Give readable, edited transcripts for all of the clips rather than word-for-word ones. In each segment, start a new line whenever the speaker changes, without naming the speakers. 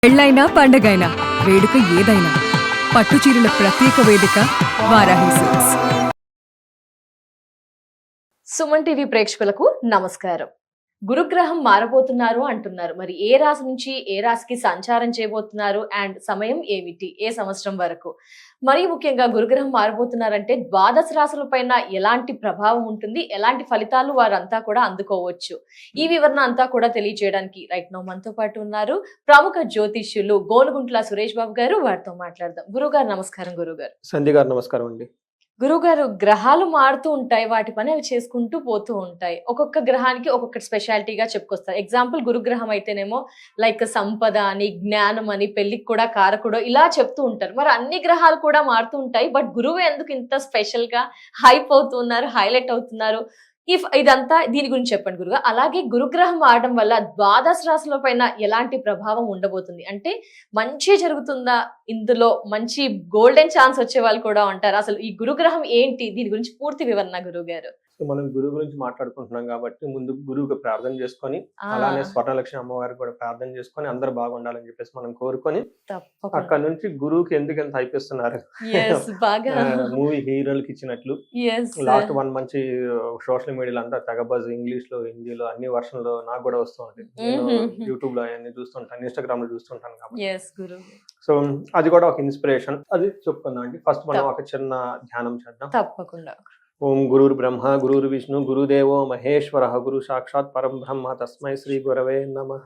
పెళ్ళైనా పండగైనా వేడుక ఏదైనా పట్టుచీరల ప్రత్యేక వేదిక వారాహి సిల్క్స్.
సుమన్ టీవీ ప్రేక్షకులకు నమస్కారం. గురుగ్రహం మారబోతున్నారు అంటున్నారు. మరి ఏ రాశి నుంచి ఏ రాశికి సంచారం చేయబోతున్నారు అండ్ సమయం ఏమిటి, ఏ సంవత్సరం వరకు? మరి ముఖ్యంగా గురుగ్రహం మారబోతున్నారంటే ద్వాదశ రాశుల పైన ఎలాంటి ప్రభావం ఉంటుంది, ఎలాంటి ఫలితాలు వారంతా కూడా అందుకోవచ్చు, ఈ వివరణ అంతా కూడా తెలియజేయడానికి రైట్ నౌ మనతో పాటు ఉన్నారు ప్రముఖ జ్యోతిష్యులు గోనుగుంట్ల సురేష్ బాబు గారు. వారితో మాట్లాడదాం. గురుగారు నమస్కారం. గురుగారు
సంధ్య గారు నమస్కారం అండి.
గురుగారు, గ్రహాలు మారుతూ ఉంటాయి, వాటి పని అవి చేసుకుంటూ పోతూ ఉంటాయి. ఒక్కొక్క గ్రహానికి ఒక్కొక్క స్పెషాలిటీగా చెప్పుకొస్తారు. ఎగ్జాంపుల్ గురుగ్రహం అయితేనేమో లైక్ సంపద అని, జ్ఞానం అని, పెళ్లికి కూడా కారకుడో ఇలా చెప్తూ ఉంటారు. మరి అన్ని గ్రహాలు కూడా మారుతూ ఉంటాయి, బట్ గురువు ఎందుకు ఇంత స్పెషల్ గా హైప్ అవుతున్నారు, హైలైట్ అవుతున్నారు? ఇదంతా దీని గురించి చెప్పండి గురుగా. అలాగే గురుగ్రహం మారడం వల్ల ద్వాదశ రాశుల పైన ఎలాంటి ప్రభావం ఉండబోతుంది? అంటే మంచి జరుగుతుందా, ఇందులో మంచి గోల్డెన్ ఛాన్స్ వచ్చే వాళ్ళు కూడా ఉంటారు? అసలు ఈ గురుగ్రహం ఏంటి, దీని గురించి పూర్తి వివరణ గురువు గారు.
మనం గురువు గురించి మాట్లాడుకుంటున్నాం కాబట్టి ముందు గురువుకి ప్రార్థన చేసుకొని, అలానే స్వర్ణలక్ష్మి అమ్మవారికి కూడా ప్రార్థన చేసుకొని అందరూ బాగుండాలని చెప్పేసి మనం కోరుకొని, అక్కడ నుంచి గురువుకి ఎందుకు ఎంత అయిపిస్తున్నారు మూవీ హీరోలకి ఇచ్చినట్లు లాస్ట్ 1 మంత్ సోషల్ మీడియాలో అంతా తెగబజ్, ఇంగ్లీష్ లో, హిందీలో అన్ని వర్షన్ లో నాకు కూడా వస్తూ ఉంటుంది. నేను యూట్యూబ్ లో అవన్నీ చూస్తుంటాను, ఇన్స్టాగ్రామ్ లో చూస్తుంటాను కాబట్టి సో అది కూడా ఒక ఇన్స్పిరేషన్. అది చెప్పుకుందాం అండి. ఫస్ట్ మనం ఒక చిన్న ధ్యానం చేద్దాం.
తప్పకుండా.
ఓం గురుర్ బ్రహ్మ గురుర్ విష్ణు గురుదేవో మహేశ్వర గురు సాక్షాత్ పరం బ్రహ్మ తస్మై శ్రీ గురవే నమః.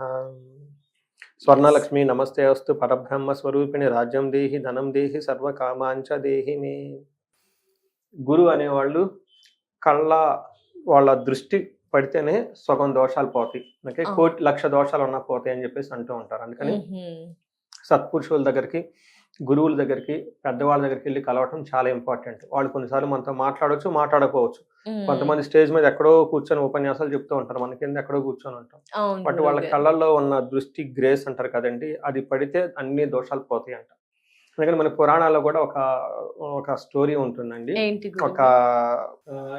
స్వర్ణలక్ష్మి నమస్తే అస్తు పరబ్రహ్మ స్వరూపిణి రాజ్యం దేహి ధనం దేహి సర్వ కామాంచ దేహి మే. గురువు అనేవాళ్ళు వాళ్ళ దృష్టి పడితేనే సగం దోషాలు పోతాయి. ఓకే, 1,00,000 దోషాలు ఉన్నా పోతాయి అని చెప్పేసి అంటూ ఉంటారు. అందుకని సత్పురుషుల దగ్గరికి, గురువుల దగ్గరికి, పెద్దవాళ్ళ దగ్గరికి వెళ్ళి కలవటం చాలా ఇంపార్టెంట్. వాళ్ళు కొన్నిసార్లు మనతో మాట్లాడవచ్చు, మాట్లాడకపోవచ్చు. కొంతమంది స్టేజ్ మీద ఎక్కడో కూర్చొని ఉపన్యాసాలు చెప్తూ ఉంటారు, మన కింద ఎక్కడో కూర్చొని ఉంటాం. బట్ వాళ్ళ కళ్ళల్లో ఉన్న దృష్టి, గ్రేస్ అంటారు కదండి, అది పడితే అన్ని దోషాలు పోతాయి అంట. అందుకని మన పురాణాల్లో కూడా ఒక స్టోరీ ఉంటుందండి. ఒక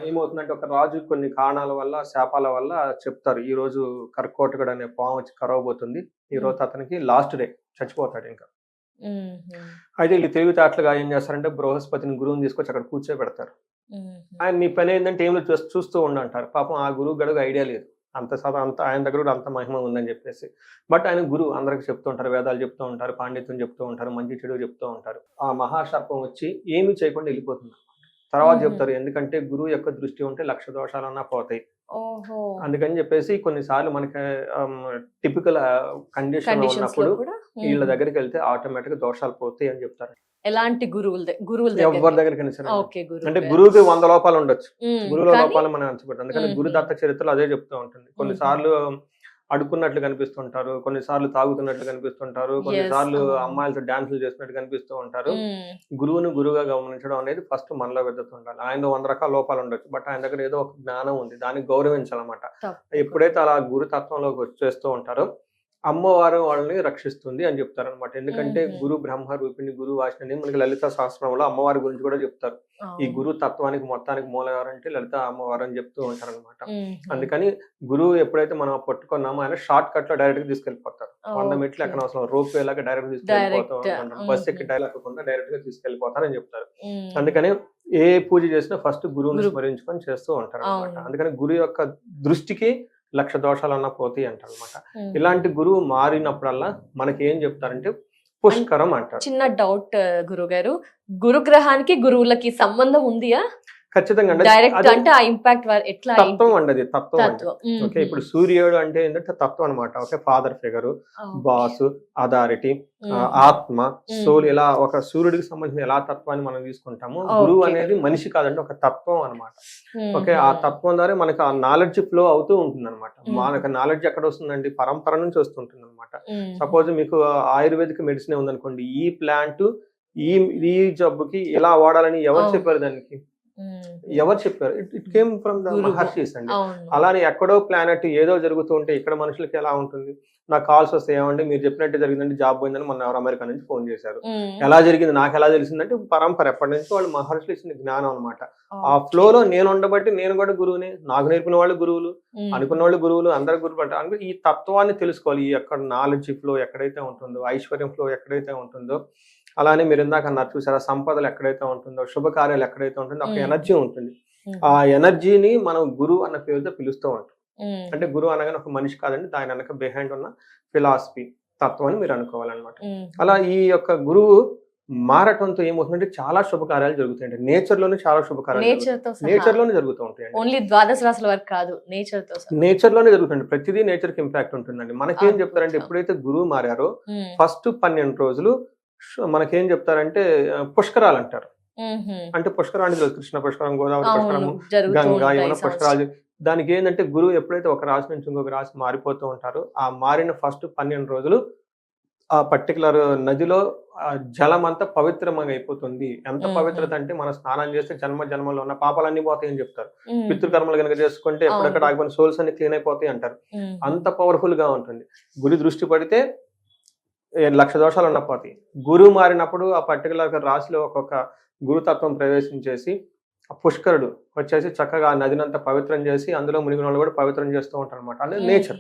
ఏమవుతుందంటే, ఒక రాజు కొన్ని కారణాల వల్ల, శాపాల వల్ల చెప్తారు, ఈ రోజు కర్కోటకుడు అనే పాము వచ్చి కరవబోతుంది, ఈ రోజు అతనికి లాస్ట్ డే, చచ్చిపోతాడు ఇంకా. అయితే వీళ్ళు తెలివితేటలుగా ఏం చేస్తారంటే, బృహస్పతిని గురువుని తీసుకొచ్చి అక్కడ కూర్చోబెడతారు. ఆయన మీ పని ఏంటంటే ఏం చూస్తూ ఉండంటారు. పాపం ఆ గురువు గడుగు ఐడియా లేదు, అంత ఆయన దగ్గర కూడా అంత మహిమ ఉందని చెప్పేసి. బట్ ఆయన గురువు అందరికి చెప్తూ ఉంటారు, వేదాలు చెప్తూ ఉంటారు, పాండిత్యం చెప్తూ ఉంటారు, మంచి చెడు చెప్తూ ఉంటారు. ఆ మహాసర్పం వచ్చి ఏమీ చేయకుండా వెళ్ళిపోతుంది. తర్వాత చెప్తారు, ఎందుకంటే గురువు యొక్క దృష్టి ఉంటే 1,00,000 దోషాలన్నా పోతాయి. అందుకని చెప్పేసి కొన్నిసార్లు మనకి టిపికల్ కండిషన్ ఉన్నప్పుడు వీళ్ళ దగ్గరికి వెళ్తే ఆటోమేటిక్ గా దోషాలు పోతాయి అని చెప్తారు.
ఎలాంటి గురువుల
ఎవరి దగ్గరికి అంటే గురువుకి 100 లోపాలు ఉండొచ్చు, గురువుల లోపాలు మనం అంచబెట్టాం. అందుకని గురుదత్త చరిత్రలో అదే చెప్తూ ఉంటుంది. కొన్నిసార్లు అడుక్కున్నట్లు కనిపిస్తుంటారు, కొన్నిసార్లు తాగుతున్నట్లు కనిపిస్తుంటారు, కొన్నిసార్లు అమ్మాయిలతో డాన్సులు చేస్తున్నట్టు కనిపిస్తూ ఉంటారు. గురువుని గురువుగా గమనించడం అనేది ఫస్ట్ మనలో వెతుతుండాలి. ఆయన 100 రకాల లోపాలు ఉండొచ్చు, బట్ ఆయన దగ్గర ఏదో ఒక జ్ఞానం ఉంది, దానికి గౌరవించాలన్నమాట. ఎప్పుడైతే అలా గురుతత్వంలోకి వచ్చేస్తూ ఉంటారో అమ్మవారు వాళ్ళని రక్షిస్తుంది అని చెప్తారు అనమాట. ఎందుకంటే గురు బ్రహ్మ రూపిణి గురు వాసిని మనకి లలిత సహస్రంలో అమ్మవారి గురించి కూడా చెప్తారు. ఈ గురు తత్వానికి మొత్తానికి మూలం ఎవరంటే లలిత అమ్మవారు అని చెప్తూ ఉంటారు అనమాట. అందుకని గురువు ఎప్పుడైతే మనం పట్టుకున్నామో ఆయన షార్ట్ కట్ లో డైరెక్ట్ గా తీసుకెళ్లిపోతారు. 100 మెట్లు ఎక్కడ అవసరం, రోప్ వే లాగా డైరెక్ట్ తీసుకెళ్లిపోతాం, బస్ ఎక్కి డైరెక్ట్ డైరెక్ట్ గా తీసుకెళ్లిపోతారు అని చెప్తారు. అందుకని ఏ పూజ చేసినా ఫస్ట్ గురువుని స్మరించుకొని చేస్తూ ఉంటారు అనమాట. అందుకని గురువు యొక్క దృష్టికి 1,00,000 దోషాలన్నా పోతాయి అంటారు అనమాట. ఇలాంటి గురువు మారినప్పుడల్లా మనకి ఏం చెప్తారంటే పుష్కరం అంటారు.
చిన్న డౌట్ గురువు గారు, గురుగ్రహానికి గురువులకి సంబంధం ఉందియా?
ఖచ్చితంగా
డైరెక్ట్ అంటే ఆ ఇంపాక్ట్ ఎట్లా?
తత్వం అండి, అది తత్వం అంటే. ఓకే, ఇప్పుడు సూర్యుడు అంటే ఏంటంటే తత్వం అనమాట. Okay, father figure, boss, authority, ఆత్మ, సోల్, ఇలా ఒక సూర్యుడికి సంబంధించిన ఎలా తత్వాన్ని మనం తీసుకుంటామో, గురువు అనేది మనిషి కాదండి, ఒక తత్వం అనమాట. ఓకే, ఆ తత్వం ద్వారా మనకి ఆ నాలెడ్జ్ ఫ్లో అవుతూ ఉంటుంది అనమాట. మనకు నాలెడ్జ్ ఎక్కడ వస్తుందండి, పరంపర నుంచి వస్తుంటుంది అనమాట. సపోజ్ మీకు ఆయుర్వేదిక్ మెడిసిన్ ఉందనుకోండి, ఈ ప్లాంట్ ఈ జబ్బుకి ఇలా వాడాలని ఎవరు చెప్పారు? దానికి ఎవరు చెప్పారు? ఇట్ కేమ్ ఫ్రమ్ ద మహర్షిస్ అండి. అలానే ఎక్కడో ప్లానెట్ ఏదో జరుగుతూ ఉంటే ఇక్కడ మనుషులకి ఎలా ఉంటుంది? నాకు కాల్స్ వస్తాయి, ఏమంటే మీరు చెప్పినట్టు జరిగిందంటే జాబ్ పోయిందని మొన్న ఎవరు అమెరికా నుంచి ఫోన్ చేశారు. ఎలా జరిగింది నాకు ఎలా తెలిసిందంటే పరంపర ఎప్పటి నుంచి వాళ్ళు మహర్షులు ఇచ్చిన జ్ఞానం అనమాట. ఆ ఫ్లోలో నేను ఉండబట్టి నేను కూడా గురువుని, నాకు నేర్పిన వాళ్ళు గురువులు, అనుకున్న వాళ్ళు గురువులు, అందరు గురువు అంటారు. అంటే ఈ తత్వాన్ని తెలుసుకోవాలి. ఈ ఎక్కడ నాలెడ్జ్ ఫ్లో ఎక్కడైతే ఉంటుందో, ఐశ్వర్యం ఫ్లో ఎక్కడైతే ఉంటుందో, అలానే మీరు ఇందాక అన్నారు చూసారా, సంపదలు ఎక్కడైతే ఉంటుందో, శుభకార్యాలు ఎక్కడైతే ఉంటుందో ఒక ఎనర్జీ ఉంటుంది. ఆ ఎనర్జీని మనం గురువు అన్న పేరుతో పిలుస్తూ ఉంటాం. అంటే గురువు అనగానే ఒక మనిషి కాదండి, దాని వెనక బిహైండ్ ఉన్న ఫిలాసఫీ తత్వం అని మీరు అనుకోవాలన్నమాట. అలా ఈ యొక్క గురువు మారటంతో ఏమవుతుందంటే చాలా శుభకార్యాలు జరుగుతాయండి. నేచర్ లోనే చాలా శుభకార్యాలు నేచర్ లోనే జరుగుతూ ఉంటాయి.
ఓన్లీ ద్వాదశ రాశుల వరకు కాదు, నేచర్
లోనే జరుగుతుంది. ప్రతిదీ నేచర్ కి ఇంపాక్ట్ ఉంటుందండి. మనకేం చెప్తారంటే ఎప్పుడైతే గురువు మారారో ఫస్ట్ 12 రోజులు మనకేం చెప్తారంటే పుష్కరాలు అంటారు. అంటే పుష్కరాలు తెలుసు, కృష్ణ పుష్కరం, గోదావరి పుష్కరము, గంగా, యమున పుష్కరాలు. దానికి ఏంటంటే గురువు ఎప్పుడైతే ఒక రాశి నుంచి ఇంకొక రాశి మారిపోతూ ఉంటారో ఆ మారిన ఫస్ట్ 12 రోజులు ఆ పర్టికులర్ నదిలో జలం అంతా పవిత్రంగా అయిపోతుంది. ఎంత పవిత్రత అంటే మనం స్నానం చేస్తే జన్మలో ఉన్న పాపాలన్నీ పోతాయని చెప్తారు. పితృకర్మలు కనుక చేసుకుంటే ఎక్కడెక్కడ ఆగిపోయిన సోల్స్ అన్ని క్లీన్ అయిపోతాయి అంటారు. అంత పవర్ఫుల్ గా ఉంటుంది. గురి దృష్టి పడితే 1,00,000 దోషాలు ఉన్న పోతాయి. గురువు మారినప్పుడు ఆ పర్టికులర్ రాశిలో ఒక్కొక్క గురుతత్వం ప్రవేశించేసి ఆ పుష్కరుడు వచ్చేసి చక్కగా ఆ నదినంతా పవిత్రం చేసి అందులో మునిగిన వాళ్ళు కూడా పవిత్రం చేస్తూ ఉంటారు అనమాట. అంటే నేచర్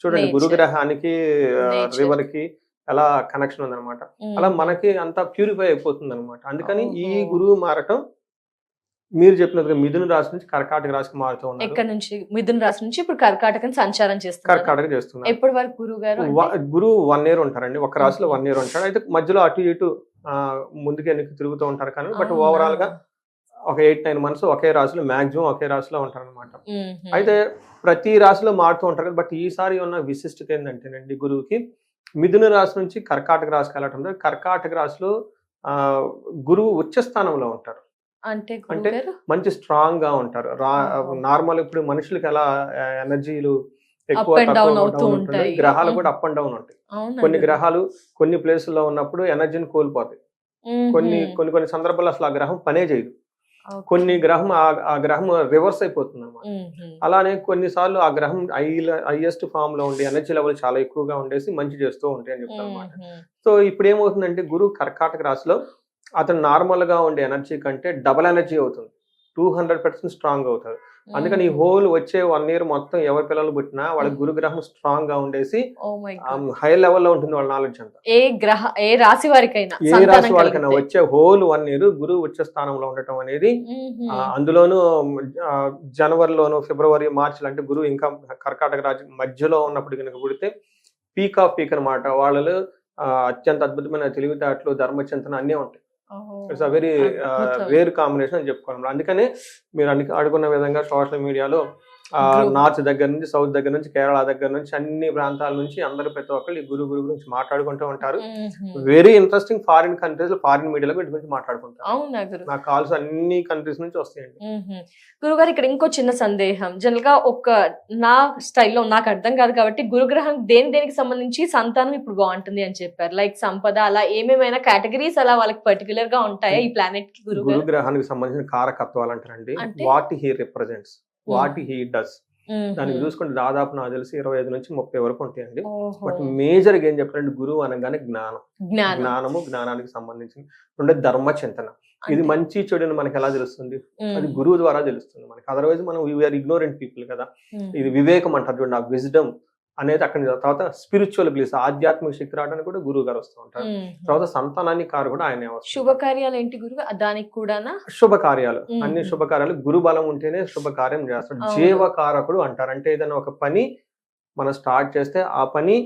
చూడండి, గురుగ్రహానికి రివర్ కి ఎలా కనెక్షన్ ఉందన్నమాట. అలా మనకి అంతా ప్యూరిఫై అయిపోతుంది అనమాట. అందుకని ఈ గురువు మారటం మీరు చెప్పినట్టుగా మిథున రాశి నుంచి కర్కాటక రాశికి మారుతూ ఉన్నారు.
ఎక్కడ నుంచి? మిథున రాశి నుంచి ఇప్పుడు కర్కాటకం సంచారం చేస్తున్నారు.
కర్కాటక చేస్తున్నారు.
ఎప్పటి వరకు గురువు గారు?
గురువు 1 year ఉంటారండి. ఒక రాశిలో 1 year ఉంటాడు. అయితే మధ్యలో అటు ఇటు ముందుకు వెనక్కి తిరుగుతూ ఉంటారు కానీ బట్ ఓవరాల్ గా ఒక 8-9 months ఒకే రాశిలో, మాక్సిమం ఒకే రాశిలో ఉంటారు అనమాట. అయితే ప్రతి రాశిలో మారుతూ ఉంటారు. బట్ ఈసారి ఉన్న విశిష్టత ఏంటంటేనండి, గురువుకి మిథున రాశి నుంచి కర్కాటక రాశికి వెళ్ళటం, కర్కాటక రాశిలో గురువు ఉచ్చ స్థానంలో ఉంటారు.
అంటే
మంచి స్ట్రాంగ్ గా ఉంటారు. నార్మల్ ఇప్పుడు మనుషులకి ఎలా ఎనర్జీలు ఎక్కువ ఉంటాయి, గ్రహాలు కూడా అప్ అండ్ డౌన్ ఉంటాయి. కొన్ని గ్రహాలు కొన్ని ప్లేసుల్లో ఉన్నప్పుడు ఎనర్జీని కోల్పోతాయి. కొన్ని సందర్భాల్లో అసలు ఆ గ్రహం పనే చేయదు. కొన్ని గ్రహం ఆ గ్రహం రివర్స్ అయిపోతుంది అన్నమాట. అలానే కొన్నిసార్లు ఆ గ్రహం హైయెస్ట్ ఫామ్ లో ఉండి ఎనర్జీ లెవెల్ చాలా ఎక్కువగా ఉండేసి మంచి చేస్తూ ఉంటాయి అని చెప్తారు అనమాట. సో ఇప్పుడు ఏమవుతుందంటే గురువు కర్కాటక రాశిలో అతను నార్మల్ గా ఉండే ఎనర్జీ కంటే డబల్ ఎనర్జీ అవుతుంది. 200% స్ట్రాంగ్ అవుతారు. అందుకని ఈ హోల్ వచ్చే 1 year మొత్తం ఎవరి పిల్లలు పుట్టినా వాళ్ళ గురుగ్రహం స్ట్రాంగ్ గా ఉండేసి హై లెవెల్లో ఉంటుంది వాళ్ళ నాలెడ్జ్ అంతా.
ఏ రాశి వారికైనా
వచ్చే హోల్ 1 year గురువు ఉచ్చ స్థానంలో ఉండటం అనేది, అందులోనూ జనవరిలోను, ఫిబ్రవరి, మార్చి అంటే గురువు ఇంకా కర్కాటక రాశి మధ్యలో ఉన్నప్పుడు కనుక పుడితే పీక్ ఆఫ్ పీక్ అనమాట. వాళ్ళు అత్యంత అద్భుతమైన తెలివితేటలు, ధర్మచింతన అన్నీ ఉంటాయి. It's a very rare combination అని చెప్పుకోవాలి. అందుకనే మీరు అడుగున్న విధంగా సోషల్ మీడియాలో నార్త్ దగ్గర నుంచి, సౌత్ దగ్గర నుంచి, కేరళ దగ్గర నుంచి, అన్ని ప్రాంతాల నుంచి అందరూ ప్రతి ఒక్కళ్ళు ఈ గురువు గురించి మాట్లాడుకుంటూ ఉంటారు. Very interesting. ఫారిన్ కంట్రీస్ లో, ఫారిన్ మీడియాలో వీటి గురించి మాట్లాడుకుంటారు. నాకు కాల్స్ అన్ని కంట్రీస్ నుంచి వస్తాయండి.
గురుగారు ఇక్కడ ఇంకో చిన్న సందేహం. జనరల్ గా నా స్టైల్లో నాకు అర్థం కాదు కాబట్టి గురుగ్రహం దేనికి సంబంధించి సంతానం ఇప్పుడు బాగుంటుంది అని చెప్పారు. లైక్ సంపద, అలా ఏమేమైనా కేటగిరీస్ అలా వాళ్ళకి పర్టికులర్ గా ఉంటాయా ఈ ప్లానెట్ కి?
గురుగ్రహానికి సంబంధించిన కారకత్వాలు అంటారండి. What he represents, what he does, దానికి చూసుకుంటే దాదాపు నాకు తెలిసి 25 నుంచి 30 వరకు ఉంటాయండి. బట్ మేజర్ గా ఏం చెప్పారంటే గురువు అనగానే జ్ఞానము, జ్ఞానానికి సంబంధించిన ఉండే ధర్మ చింతన. ఇది మంచి చెడుని మనకి ఎలా తెలుస్తుంది? అది గురువు ద్వారా తెలుస్తుంది మనకి. అదర్వైజ్ మనం వీఆర్ ఇగ్నోరెంట్ పీపుల్ కదా. ఇది వివేకం అంటారు చూడండి, ఆ విజ్డమ్ అనేది అక్కడ. తర్వాత స్పిరిచువల్ ప్లేస్, ఆధ్యాత్మిక శక్తి రావడానికి కూడా గురువు గారు వస్తూ ఉంటారు. తర్వాత సంతానాన్ని కారు కూడా ఆయన.
శుభకార్యాలు ఏంటి గురువు? దానికి కూడా
శుభకార్యాలు, అన్ని శుభకార్యాలు గురు బలం ఉంటేనే శుభకార్యం చేస్తాడు. జీవకారకుడు అంటారు. అంటే ఏదైనా ఒక పని మనం స్టార్ట్ చేస్తే ఆ పని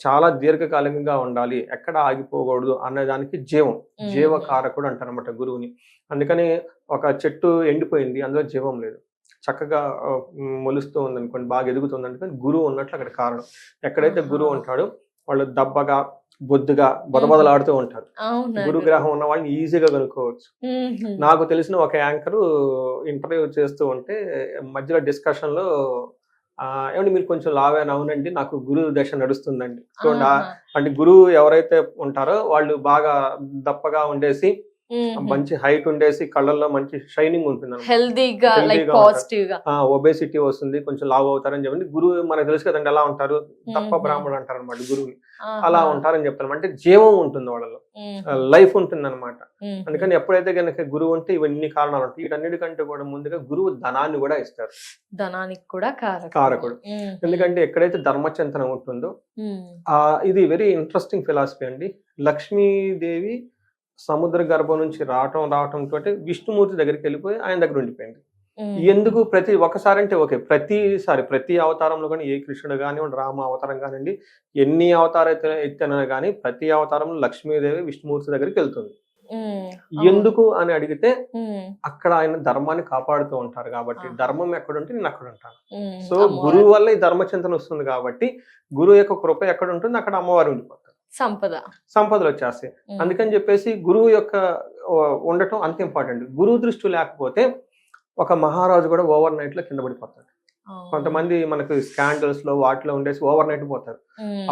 చాలా దీర్ఘకాలికంగా ఉండాలి, ఎక్కడ ఆగిపోకూడదు అన్నదానికి జీవకారకుడు అంటారు అన్నమాట గురువుని. అందుకని ఒక చెట్టు ఎండిపోయింది, అందులో జీవం లేదు, చక్కగా మొలుస్తూ ఉంది అనుకోండి, బాగా ఎదుగుతుంది అనుకోండి, గురువు ఉన్నట్లు అక్కడ కారణం. ఎక్కడైతే గురువు ఉంటాడో వాళ్ళు దబ్బగా, బొద్దుగా, బొదబొదలాడుతూ ఉంటారు. గురుగ్రహం ఉన్న వాళ్ళని ఈజీగా కనుక్కోవచ్చు. నాకు తెలిసిన ఒక యాంకరు ఇంటర్వ్యూ చేస్తూ ఉంటే మధ్యలో డిస్కషన్ లో ఏమంటే మీరు కొంచెం లావేనా? అవునండి, నాకు గురువు దశ నడుస్తుందండి. చూడండి, అంటే గురువు ఎవరైతే ఉంటారో వాళ్ళు బాగా దప్పగా ఉండేసి మంచి హైట్ ఉండేసి కళ్ళల్లో మంచి షైనింగ్ ఉంటుంది
హెల్దీగా లైక్
Healthy గా
పాజిటివ్ గా
ఒబేసిటీ వస్తుంది, కొంచెం లావు అవుతారని చెప్పండి. గురువు మనకు తెలుసు కదండి ఎలా ఉంటారు, తప్ప బ్రాహ్మణుడు అంటారు అనమాట గురువుని. అలా ఉంటారని చెప్తాను. అంటే జీవం ఉంటుంది వాళ్ళలో, లైఫ్ ఉంటుంది అనమాట. అందుకని ఎప్పుడైతే కనుక గురువు ఉంటే ఇవన్నీ కారణాలు ఉంటాయి. వీటన్నిటికంటే కూడా ముందుగా గురువు ధనాన్ని కూడా ఇస్తారు,
ధనానికి కూడా
కారకుడు. ఎందుకంటే ఎక్కడైతే ధర్మచింతన ఉంటుందో ఇది వెరీ ఇంట్రెస్టింగ్ ఫిలాసఫీ అండి. లక్ష్మీదేవి సముద్ర గర్భం నుంచి రావటం తోటి విష్ణుమూర్తి దగ్గరికి వెళ్ళిపోయి ఆయన దగ్గర ఉండిపోయింది. ఎందుకు ఒకసారి అంటే ఓకే, ప్రతి అవతారంలో కానీ ఏ కృష్ణుడు కానివ్వండి, రామ అవతారం కానివ్వండి, ఎన్ని అవతారం ఎత్తినా కానీ ప్రతి అవతారంలో లక్ష్మీదేవి విష్ణుమూర్తి దగ్గరికి వెళ్తుంది. ఎందుకు అని అడిగితే అక్కడ ఆయన ధర్మాన్ని కాపాడుతూ ఉంటారు కాబట్టి, ధర్మం ఎక్కడుంటే నేను అక్కడ ఉంటాను. సో గురువు వల్ల ఈ ధర్మచింతన వస్తుంది కాబట్టి, గురువు యొక్క కృప ఎక్కడ ఉంటుంది అక్కడ అమ్మవారు ఉండిపోతారు, సంపదలు వచ్చేస్తాయి. అందుకని చెప్పేసి గురువు యొక్క ఉండటం అంత ఇంపార్టెంట్. గురువు దృష్టి లేకపోతే ఒక మహారాజు కూడా ఓవర్ నైట్ లో కింద పడిపోతాడు. కొంతమంది మనకు స్కాండల్స్ లో వాటిలో ఉండేసి ఓవర్ నైట్ పోతారు,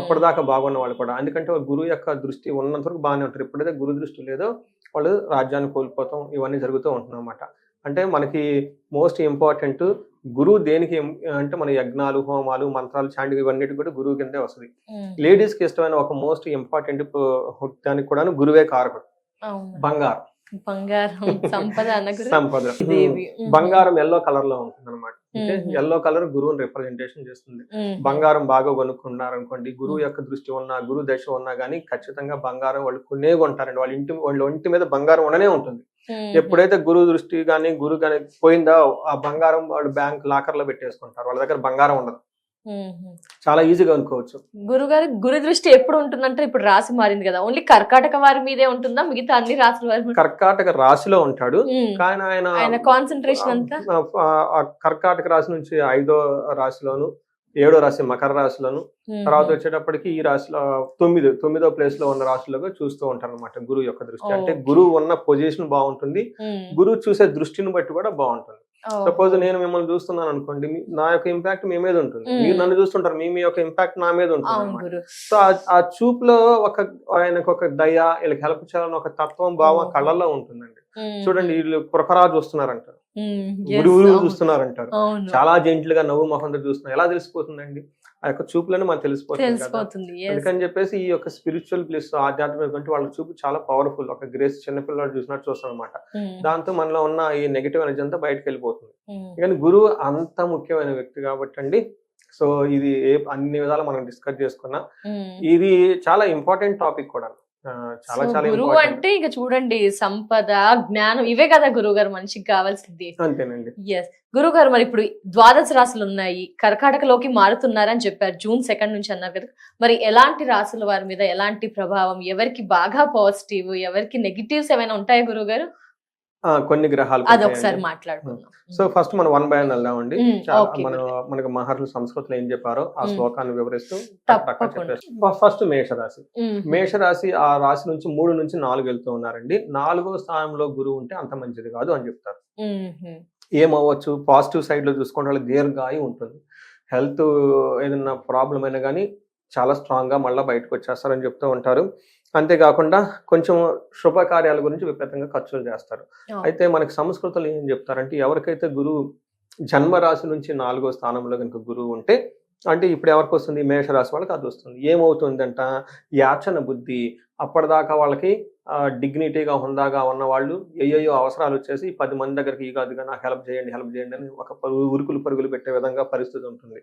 అప్పటిదాకా బాగున్న వాళ్ళు కూడా. ఎందుకంటే గురువు యొక్క దృష్టి ఉన్నంత వరకు బాగానే ఉంటారు. ఎప్పుడైతే గురు దృష్టి లేదో వాళ్ళు రాజ్యాన్ని కోల్పోతాం, ఇవన్నీ జరుగుతూ ఉంటుంది అన్నమాట. అంటే మనకి మోస్ట్ ఇంపార్టెంట్ గురువు దేనికి అంటే మన యజ్ఞాలు, హోమాలు, మంత్రాలు, చాండి ఇవన్నిటి కూడా గురువు కిందే వస్తుంది. లేడీస్ కి ఇష్టమైన ఒక మోస్ట్ ఇంపార్టెంట్ దానికి కూడా గురువే కారకుడు. బంగారం, సంపద. బంగారం ఎల్లో కలర్ లో ఉంటుంది అనమాట. ఎల్లో కలర్ గురువుని రిప్రజెంటేషన్ చేస్తుంది. బంగారం బాగా కొనుక్కున్నారనుకోండి, గురువు యొక్క దృష్టి ఉన్నా, గురువు దశ ఉన్నా గానీ ఖచ్చితంగా బంగారం వాళ్ళు కొనే కొంటారండి. వాళ్ళ ఒంటి మీద బంగారం ఉండనే ఉంటుంది. ఎప్పుడైతే గురువు దృష్టి గానీ గురువు గానీ పోయిందో ఆ బంగారం వాళ్ళు బ్యాంక్ లాకర్ లో పెట్టేసుకుంటారు, వాళ్ళ దగ్గర బంగారం ఉండదు. చాలా ఈజీగా అనుకోవచ్చు.
గురుగారి గురు దృష్టి ఎప్పుడు ఉంటుందంటే, ఇప్పుడు రాశి మారింది కదా, ఓన్లీ కర్కాటక వారి మీదే ఉంటుందా, మిగతా అన్ని రాశుల వారి?
కర్కాటక రాశిలో ఉంటాడు, కానీ
ఆయన కాన్సన్ట్రేషన్ అంతా
కర్కాటక రాశి నుంచి 5వ రాశిలోను, 7వ రాశి మకర రాశిలోను, తర్వాత వచ్చేటప్పటికి ఈ రాశిలో 9వ ప్లేస్ లో ఉన్న రాశులుగా చూస్తూ ఉంటారు అనమాట గురువు యొక్క దృష్టి. అంటే గురువు ఉన్న పొజిషన్ బాగుంటుంది, గురువు చూసే దృష్టిని బట్టి కూడా బాగుంటుంది. సపోజ్ నేను మిమ్మల్ని చూస్తున్నాను అనుకోండి, నా యొక్క ఇంపాక్ట్ మీ మీద ఉంటుంది, మీరు నన్ను చూస్తుంటారు, మీ యొక్క ఇంపాక్ట్ నా మీద ఉంటుంది. సో ఆ చూపులో ఆయనకు ఒక దయ, వీళ్ళకి హెల్ప్ చేయాలని ఒక తత్వం, భావం కళ్ళల్లో ఉంటుందండి. చూడండి, వీళ్ళు కృపరాజు వస్తున్నారంటారు, గురువు చూస్తున్నారంటారు, చాలా జెంట్లు గా నవ్వు మొహంతో చూస్తున్నారు. ఎలా తెలిసిపోతుందండి? ఆ యొక్క చూపులను మనకు తెలిసిపోతుంది. అందుకని చెప్పేసి ఈ యొక్క స్పిరిచువల్ ప్లేస్, ఆధ్యాత్మిక వాళ్ళ చూపు చాలా పవర్ఫుల్. ఒక గ్రేస్ చిన్నపిల్లలు చూసినట్టు చూస్తాం అనమాట. దాంతో మనలో ఉన్న ఈ నెగిటివ్ ఎనర్జీ అంతా బయటకు వెళ్ళిపోతుంది. కానీ గురువు అంత ముఖ్యమైన వ్యక్తి కాబట్టి అండి. సో ఇది అన్ని విధాలు మనం డిస్కస్ చేసుకున్నా, ఇది చాలా ఇంపార్టెంట్ టాపిక్ కూడా.
గురువు అంటే ఇక చూడండి, సంపద, జ్ఞానం, ఇవే కదా గురువు గారు మనిషికి కావాల్సింది.
అంతేనండి.
ఎస్ గురువు గారు, మరి ఇప్పుడు 12 రాశులు ఉన్నాయి, కర్కాటకలోకి మారుతున్నారని చెప్పారు, June 2 నుంచి అన్నారు కదా. మరి ఎలాంటి రాశుల వారి మీద ఎలాంటి ప్రభావం, ఎవరికి బాగా పాజిటివ్, ఎవరికి నెగిటివ్స్ ఏమైనా ఉంటాయా గురువు గారు?
కొన్ని గ్రహాలు
అదొకసారి మాట్లాడుకుందాం.
సో ఫస్ట్ మనం 1 by 1 వెళ్దామండి. మనకు మహర్షులు సంస్కృతిలో ఏం చెప్పారో ఆ శ్లోకాన్ని వివరిస్తూ ఫస్ట్ మేషరాశి. మేషరాశి ఆ రాశి నుంచి 3 నుంచి 4 వెళ్తూ ఉన్నారండి. 4వ స్థానంలో గురువు ఉంటే అంత మంచిది కాదు అని చెప్తారు. ఏమవ్వచ్చు, పాజిటివ్ సైడ్ లో చూసుకుంటే వాళ్ళకి దీర్ఘాయు ఉంటుంది, హెల్త్ ఏదైనా ప్రాబ్లం అయినా కానీ చాలా స్ట్రాంగ్ గా మళ్ళీ బయటకు వచ్చేస్తారని చెప్తూ ఉంటారు. అంతేకాకుండా కొంచెం శుభకార్యాల గురించి విపరీతంగా ఖర్చులు చేస్తారు. అయితే మనకి సంస్కృతులు ఏం చెప్తారంటే, ఎవరికైతే గురువు జన్మరాశి నుంచి 4వ స్థానంలో కనుక గురువు ఉంటే, అంటే ఇప్పుడు ఎవరికి వస్తుంది, మేషరాశి వాళ్ళకి అది వస్తుంది. ఏమవుతుందంట, యాచన బుద్ధి. అప్పటిదాకా వాళ్ళకి డిగ్నిటీగా హుందాగా ఉన్న వాళ్ళు ఏయో అవసరాలు వచ్చేసి 10 మంది దగ్గరికి ఈ కాదుగా నాకు హెల్ప్ చేయండి అని ఒక ఉరుకులు పరుగులు పెట్టే విధంగా పరిస్థితి ఉంటుంది.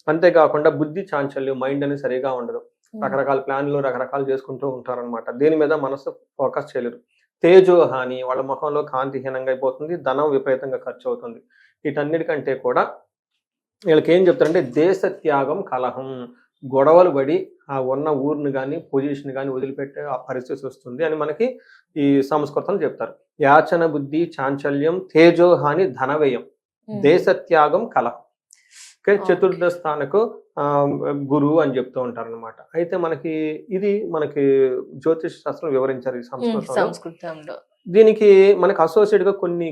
అంతేకాకుండా బుద్ధి చాంచల్యం, మైండ్ అనేది సరిగా ఉండదు, రకరకాల ప్లాన్లు రకరకాలు చేసుకుంటూ ఉంటారనమాట. దేని మీద మనసు ఫోకస్ చేయలేరు. తేజోహాని, వాళ్ళ ముఖంలో కాంతిహీనంగా అయిపోతుంది, ధనం విపరీతంగా ఖర్చు అవుతుంది. వీటన్నిటికంటే కూడా వీళ్ళకి ఏం చెప్తారంటే, దేశ త్యాగం, కలహం, గొడవలు పడి ఆ ఉన్న ఊరిని కానీ పొజిషన్ కానీ వదిలిపెట్టే ఆ పరిస్థితి వస్తుంది అని మనకి ఈ సంస్కృతం చెప్తారు. యాచన బుద్ధి, చాంచల్యం, తేజోహాని, ధనవ్యయం, దేశ త్యాగం, కలహం. చతుర్థ స్థానకు గురువు అని చెప్తూ ఉంటారు అనమాట. అయితే మనకి ఇది జ్యోతిష్ శాస్త్రం వివరించారు ఈ సంస్కృతంలో. దీనికి మనకు అసోసియేట్ గా కొన్ని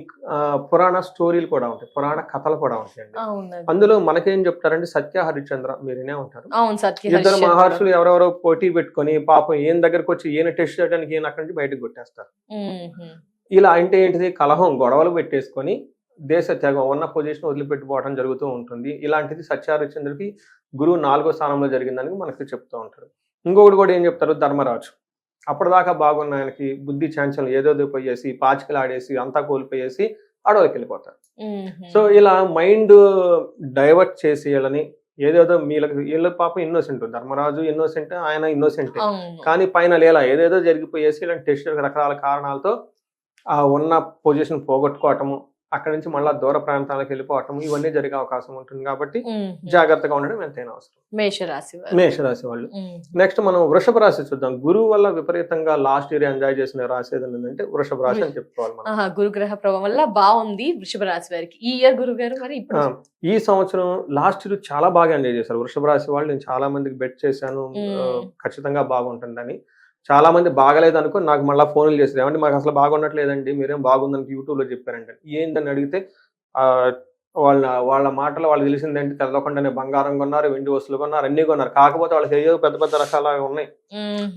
పురాణ స్టోరీలు కూడా ఉంటాయి, పురాణ కథలు కూడా ఉంటాయండి.
అవునండి.
అందులో మనకేం చెప్తారంటే సత్య హరిశ్చంద్ర మీరేనే ఉంటారు.
అవును, సత్య
ఇద్దరు
హరిశ్చంద్ర.
మహర్షులు ఎవరెవరో పోటీ పెట్టుకొని పాపం ఈయన దగ్గరకు వచ్చి ఈయన టెస్ట్ చేయడానికి ఈయన అక్కడి నుంచి బయటకు కొట్టేస్తారు.
మ్మ్.
ఇలా అంటే ఏంటిది, కలహం గొడవలు పెట్టేసుకొని దేశ త్యాగం ఉన్న పొజిషన్ వదిలిపెట్టుకోవడం జరుగుతూ ఉంటుంది. ఇలాంటిది సత్య హరిశ్చంద్రకి గురువు 4వ స్థానంలో జరిగిందని మనకు చెప్తూ ఉంటారు. ఇంకొకటి కూడా ఏం చెప్తారు, ధర్మరాజు అప్పటిదాకా బాగున్న ఆయనకి బుద్ధి చాంచలం ఏదోదో పోయేసి పాచికలు ఆడేసి అంతా కోల్పోయేసి అడవులకి వెళ్ళిపోతారు.
మ్మ్.
సో ఇలా మైండ్ డైవర్ట్ చేసి వీళ్ళని ఏదేదో వీళ్ళ పాపం ఇన్నోసెంట్, ధర్మరాజు ఇన్నోసెంట్, ఆయన ఇన్నోసెంట్,
అవును.
కానీ పైన లేలా ఏదేదో జరిగిపోయేసి ఇలాంటి టెస్ట్ రకరకాల కారణాలతో ఆ ఉన్న పొజిషన్ పోగొట్టుకోవటము, అక్కడి నుంచి మళ్ళీ దూర ప్రాంతాలకు వెళ్ళిపోవటం, ఇవన్నీ జరిగే అవకాశం ఉంటుంది. కాబట్టి
మ్మ్.
జాగ్రత్తగా ఉండడం ఎంతైనా అవసరం.
మేషరాశి వారు.
మేషరాశి వాళ్ళు.
మ్మ్.
నెక్స్ట్ మనం వృషభ రాశి చూద్దాం. గురువు వల్ల విపరీతంగా లాస్ట్ ఇయర్ ఎంజాయ్ చేసిన రాశి ఏదైనా ఉందంటే వృషభ రాశి అని చెప్పుకోవాలి మనం.
ఆహా, గురుగ్రహ ప్రభావం వల్ల బాగుంది వృషభ రాశి వారికి ఈ ఇయర్. గురువు గారు మరి ఇప్పుడు
ఈ సంవత్సరం లాస్ట్ ఇయర్ చాలా బాగా ఎంజాయ్ చేశారు వృషభ రాశి వాళ్ళు. నేను చాలా మందికి బెట్ చేశాను ఖచ్చితంగా బాగుంటుందని. చాలా మంది బాగలేదు అనుకో నాకు మళ్ళీ ఫోన్లు చేశారు, ఏమంటే మాకు అసలు బాగున్నట్లేదండి, మీరేం బాగుందని యూట్యూబ్ లో చెప్పారంటే. ఏందని అడిగితే వాళ్ళ మాటలు వాళ్ళు తెలిసిందంటే తెల్లకుండానే బంగారం కొన్నారు, వెండి వస్తువులు కొన్నారు, అన్ని కొన్నారు. కాకపోతే వాళ్ళకి ఏదో పెద్ద పెద్ద రకాలు ఉన్నాయి.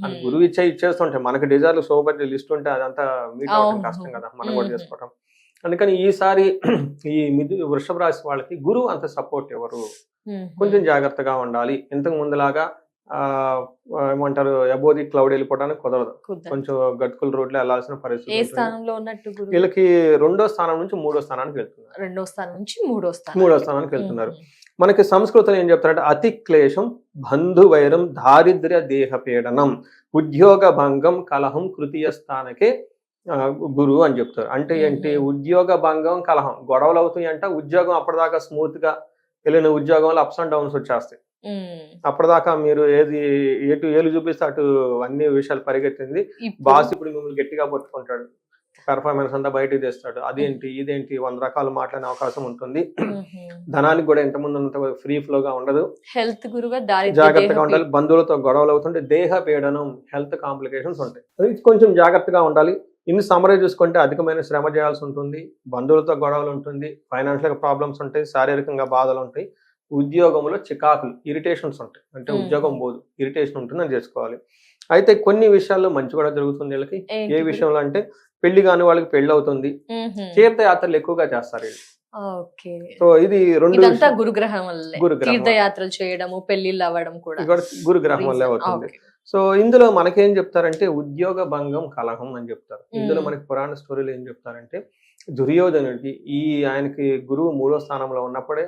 అని గురువు ఇచ్చేస్తుంటే మనకి డిజైర్లు సోపర్ లిస్ట్ ఉంటే అదంతా మీట్ అవడం కష్టం కదా, మనం కూడా చేసుకోవటం. అందుకని ఈసారి ఈ వృషభ రాశి వాళ్ళకి గురువు అంత సపోర్ట్ ఎవరు, కొంచెం జాగ్రత్తగా ఉండాలి. ఇంతకు ముందులాగా ఏమంటారు అబోది క్లౌడ్ వెళ్ళిపోవడానికి కుదరదు. కొంచెం గట్కుల రోడ్లో వెళ్ళాల్సిన పరిస్థితి.
ఏ స్థానంలో ఉన్నట్టు గురువు?
వీళ్ళకి 2వ స్థానం నుంచి 3వ స్థానానికి వెళ్తున్నారు.
2వ స్థానం నుంచి 3వ స్థానం.
3వ స్థానానికి వెళ్తున్నారు. మనకి సంస్కృతంలో ఏం చెప్తారంటే అతి క్లేశం, బంధువైరం, దారిద్ర్య దేహపీడనం, ఉద్యోగ భంగం, కలహం తృతీయ స్థానకే గురువు అని చెప్తారు. అంటే ఏంటి, ఉద్యోగ భంగం, కలహం, గొడవలు అవుతాయి అంట. ఉద్యోగం అప్పటిదాకా స్మూత్ గా వెళ్ళిన ఉద్యోగంలో అప్స్ అండ్ డౌన్స్ వచ్చేస్తాయి. అప్పటిదాకా మీరు ఎటు ఏలు చూపిస్తే అటు అన్ని విషయాలు పరిగెత్తింది. బాస్ ఇప్పుడు మిమ్మల్ని గట్టిగా పట్టుకుంటాడు, పెర్ఫార్మెన్స్ అంతా బయటకు తెస్తాడు. అదేంటి ఇదేంటి 100 రకాలు మాట్లాడే అవకాశం ఉంటుంది. ధనానికి కూడా ఎంతమంది అంత ఫ్రీ ఫ్లో గా ఉండదు.
హెల్త్ గురుగా
జాగ్రత్తగా ఉండాలి. బంధువులతో గొడవలు అవుతుంటే దేహ పీడనం, హెల్త్ కాంప్లికేషన్స్ ఉంటాయి. కొంచెం జాగ్రత్తగా ఉండాలి. ఇన్ని సమరీ చూసుకుంటే అధికమైన శ్రమ చేయాల్సి ఉంటుంది, బంధువులతో గొడవలు ఉంటుంది, ఫైనాన్షియల్ ప్రాబ్లమ్స్ ఉంటాయి, శారీరకంగా బాధలు ఉంటాయి, ఉద్యోగంలో చికాకులు, ఇరిటేషన్స్ ఉంటాయి. అంటే ఉద్యోగం పోదు, ఇరిటేషన్ ఉంటుంది అని చేసుకోవాలి. అయితే కొన్ని విషయాల్లో మంచి కూడా జరుగుతుంది వీళ్ళకి. ఏ విషయంలో అంటే పెళ్లి కాని వాళ్ళకి పెళ్లి అవుతుంది, తీర్థయాత్రలు ఎక్కువగా చేస్తారు వీళ్ళు. సో ఇది
గురుగ్రహం వల్లే, తీర్థయాత్రలు చేయడము, పెళ్లిళ్ళు అవ్వడం కూడా
గురుగ్రహం వల్లే అవుతుంది. సో ఇందులో మనకేం చెప్తారంటే ఉద్యోగ భంగం, కలహం అని చెప్తారు. ఇందులో మనకి పురాణ స్టోరీలు ఏం చెప్తారంటే దుర్యోధనుడికి ఆయనకి గురువు 3వ స్థానంలో ఉన్నప్పుడే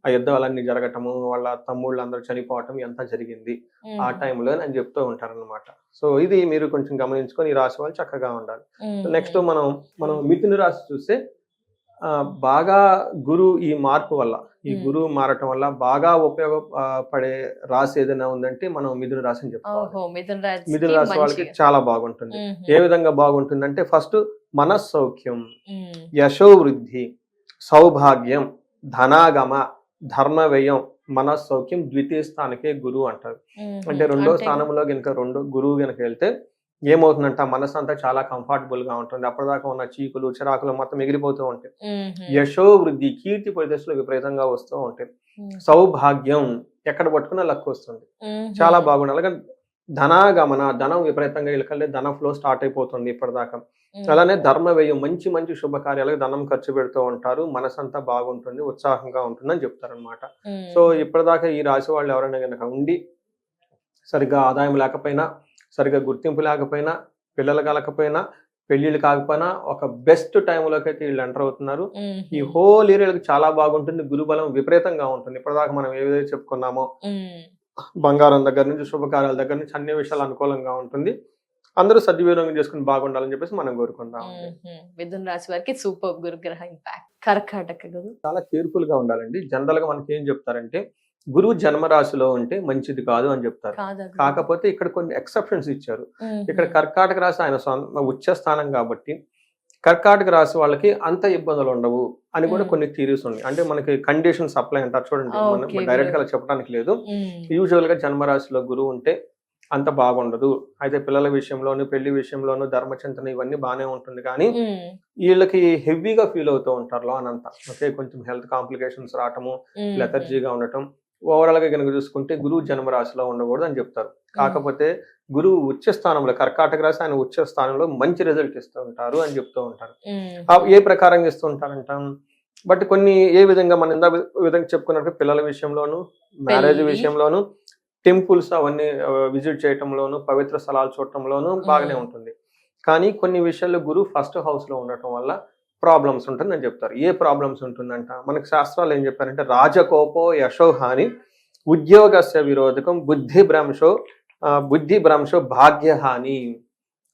ఆ యుద్ధాలన్నీ జరగటము, వాళ్ళ తమ్ముళ్ళు అందరూ చనిపోవటం ఎంత జరిగింది ఆ టైంలో అని చెప్తూ ఉంటారన్నమాట. సో ఇది మీరు కొంచెం గమనించుకొని ఈ రాశి వాళ్ళు చక్కగా ఉండాలి. నెక్స్ట్ మనం మిథున రాశి చూస్తే బాగా గురువు ఈ మార్పు వల్ల, ఈ గురువు మారటం వల్ల బాగా ఉపయోగపడే రాశి ఏదైనా ఉందంటే మనం మిథున రాశి అని చెప్పుకోవాలి. మిథున రాశి వాళ్ళకి చాలా బాగుంటుంది. ఏ విధంగా బాగుంటుందంటే ఫస్ట్ మనస్సౌఖ్యం, యశో వృద్ధి, సౌభాగ్యం, ధనాగమ, ధర్మ వ్యయం, మనస్సౌఖ్యం, ద్వితీయ స్థానకే గురువు అంటారు. అంటే 2వ స్థానంలో గనుక గురువు గనక వెళ్తే ఏమవుతుందంట, మనసు అంతా చాలా కంఫర్టబుల్ గా ఉంటుంది. అప్పటిదాకా ఉన్న చీకులు చిరాకులు మొత్తం ఎగిరిపోతూ ఉంటాయి. యశో వృద్ధి, కీర్తి ప్రదేశాలు విపరీతంగా వస్తూ ఉంటాయి. సౌభాగ్యం, ఎక్కడ పట్టుకున్నా లక్ వస్తుంది, చాలా బాగుంది. అలాగే ధనాగమన, ధనం విపరీతంగా ఇళ్ళకల్లే ధన ఫ్లో స్టార్ట్ అయిపోతుంది ఇప్పటిదాకా. అలానే ధర్మ వ్యయం, మంచి మంచి శుభకార్యాలకు ధనం ఖర్చు పెడుతూ ఉంటారు, మనసు అంతా బాగుంటుంది, ఉత్సాహంగా ఉంటుంది అని చెప్తారనమాట. సో ఇప్పటిదాకా ఈ రాశి వాళ్ళు ఎవరైనా కనుక ఉండి సరిగ్గా ఆదాయం లేకపోయినా, సరిగ్గా గుర్తింపు లేకపోయినా, పిల్లలు కలకపోయినా, పెళ్లిళ్ళు కాకపోయినా ఒక బెస్ట్ టైంలోకి అయితే వీళ్ళు ఎంటర్ అవుతున్నారు. ఈ హోల్ ఏరియాలకు చాలా బాగుంటుంది, గురుబలం విపరీతంగా ఉంటుంది. ఇప్పటిదాకా మనం ఏదైతే చెప్పుకున్నామో బంగారం దగ్గర నుంచి శుభకార్యాల దగ్గర నుంచి అన్ని విషయాలు అనుకూలంగా ఉంటుంది. అందరూ సద్వినియోగం చేసుకుని బాగుండాలని చెప్పేసి మనం కోరుకుంటాం.
మిథున రాశి వారికి సూపర్ గురుగ్రహ ఇంపాక్ట్. కర్కాటక
చాలా కేర్ఫుల్ గా ఉండాలండి. జనరల్ గా మనకి ఏం చెప్తారంటే గురువు జన్మరాశిలో ఉంటే మంచిది కాదు అని చెప్తారు. కాకపోతే ఇక్కడ కొన్ని ఎక్సెప్షన్స్ ఇచ్చారు. ఇక్కడ కర్కాటక రాశి ఆయన ఉచ్చ స్థానం కాబట్టి కర్కాటక రాశి వాళ్ళకి అంత ఇబ్బందులు ఉండవు అని కూడా కొన్ని థియరీస్ ఉన్నాయి. అంటే మనకి కండిషన్స్ అప్లై అంటారు చూడండి, మనం డైరెక్ట్ గా చెప్పడానికి లేదు. యూజువల్ గా జన్మరాశిలో గురువు ఉంటే అంత బాగుండదు. అయితే పిల్లల విషయంలోను, పెళ్లి విషయంలోను ధర్మచింతన ఇవన్నీ బాగానే ఉంటుంది కానీ వీళ్ళకి హెవీగా ఫీల్ అవుతూ ఉంటారు లోనంతా. ఓకే, కొంచెం హెల్త్ కాంప్లికేషన్స్ రావటము, లెథర్జీగా ఉండటం. ఓవరాల్ గా కనుక చూసుకుంటే గురువు జన్మరాశిలో ఉండకూడదు అని చెప్తారు. కాకపోతే గురువు ఉచ్చ స్థానంలో, కర్కాటక రాశి ఆయన ఉచ్చ స్థానంలో మంచి రిజల్ట్ ఇస్తూ ఉంటారు అని చెప్తూ ఉంటారు. ఏ ప్రకారంగా ఇస్తూ ఉంటారంటాం, బట్ కొన్ని ఏ విధంగా మనం ఇందా విధంగా చెప్పుకున్నట్టు పిల్లల విషయంలోను, మ్యారేజ్ విషయంలోను, టెంపుల్స్ అవన్నీ విజిట్ చేయటంలోను, పవిత్ర స్థలాలు చూడటంలోను బాగానే ఉంటుంది. కానీ కొన్ని విషయాల్లో గురువు ఫస్ట్ హౌస్ లో ఉండటం వల్ల ప్రాబ్లమ్స్ ఉంటుందని చెప్తారు. ఏ ప్రాబ్లమ్స్ ఉంటుందంట, మనకి శాస్త్రాలు ఏం చెప్పారంటే రాజకోపో యశోహాని ఉద్యోగస్య విరోధకం బుద్ధి భ్రంశో భాగ్యహాని.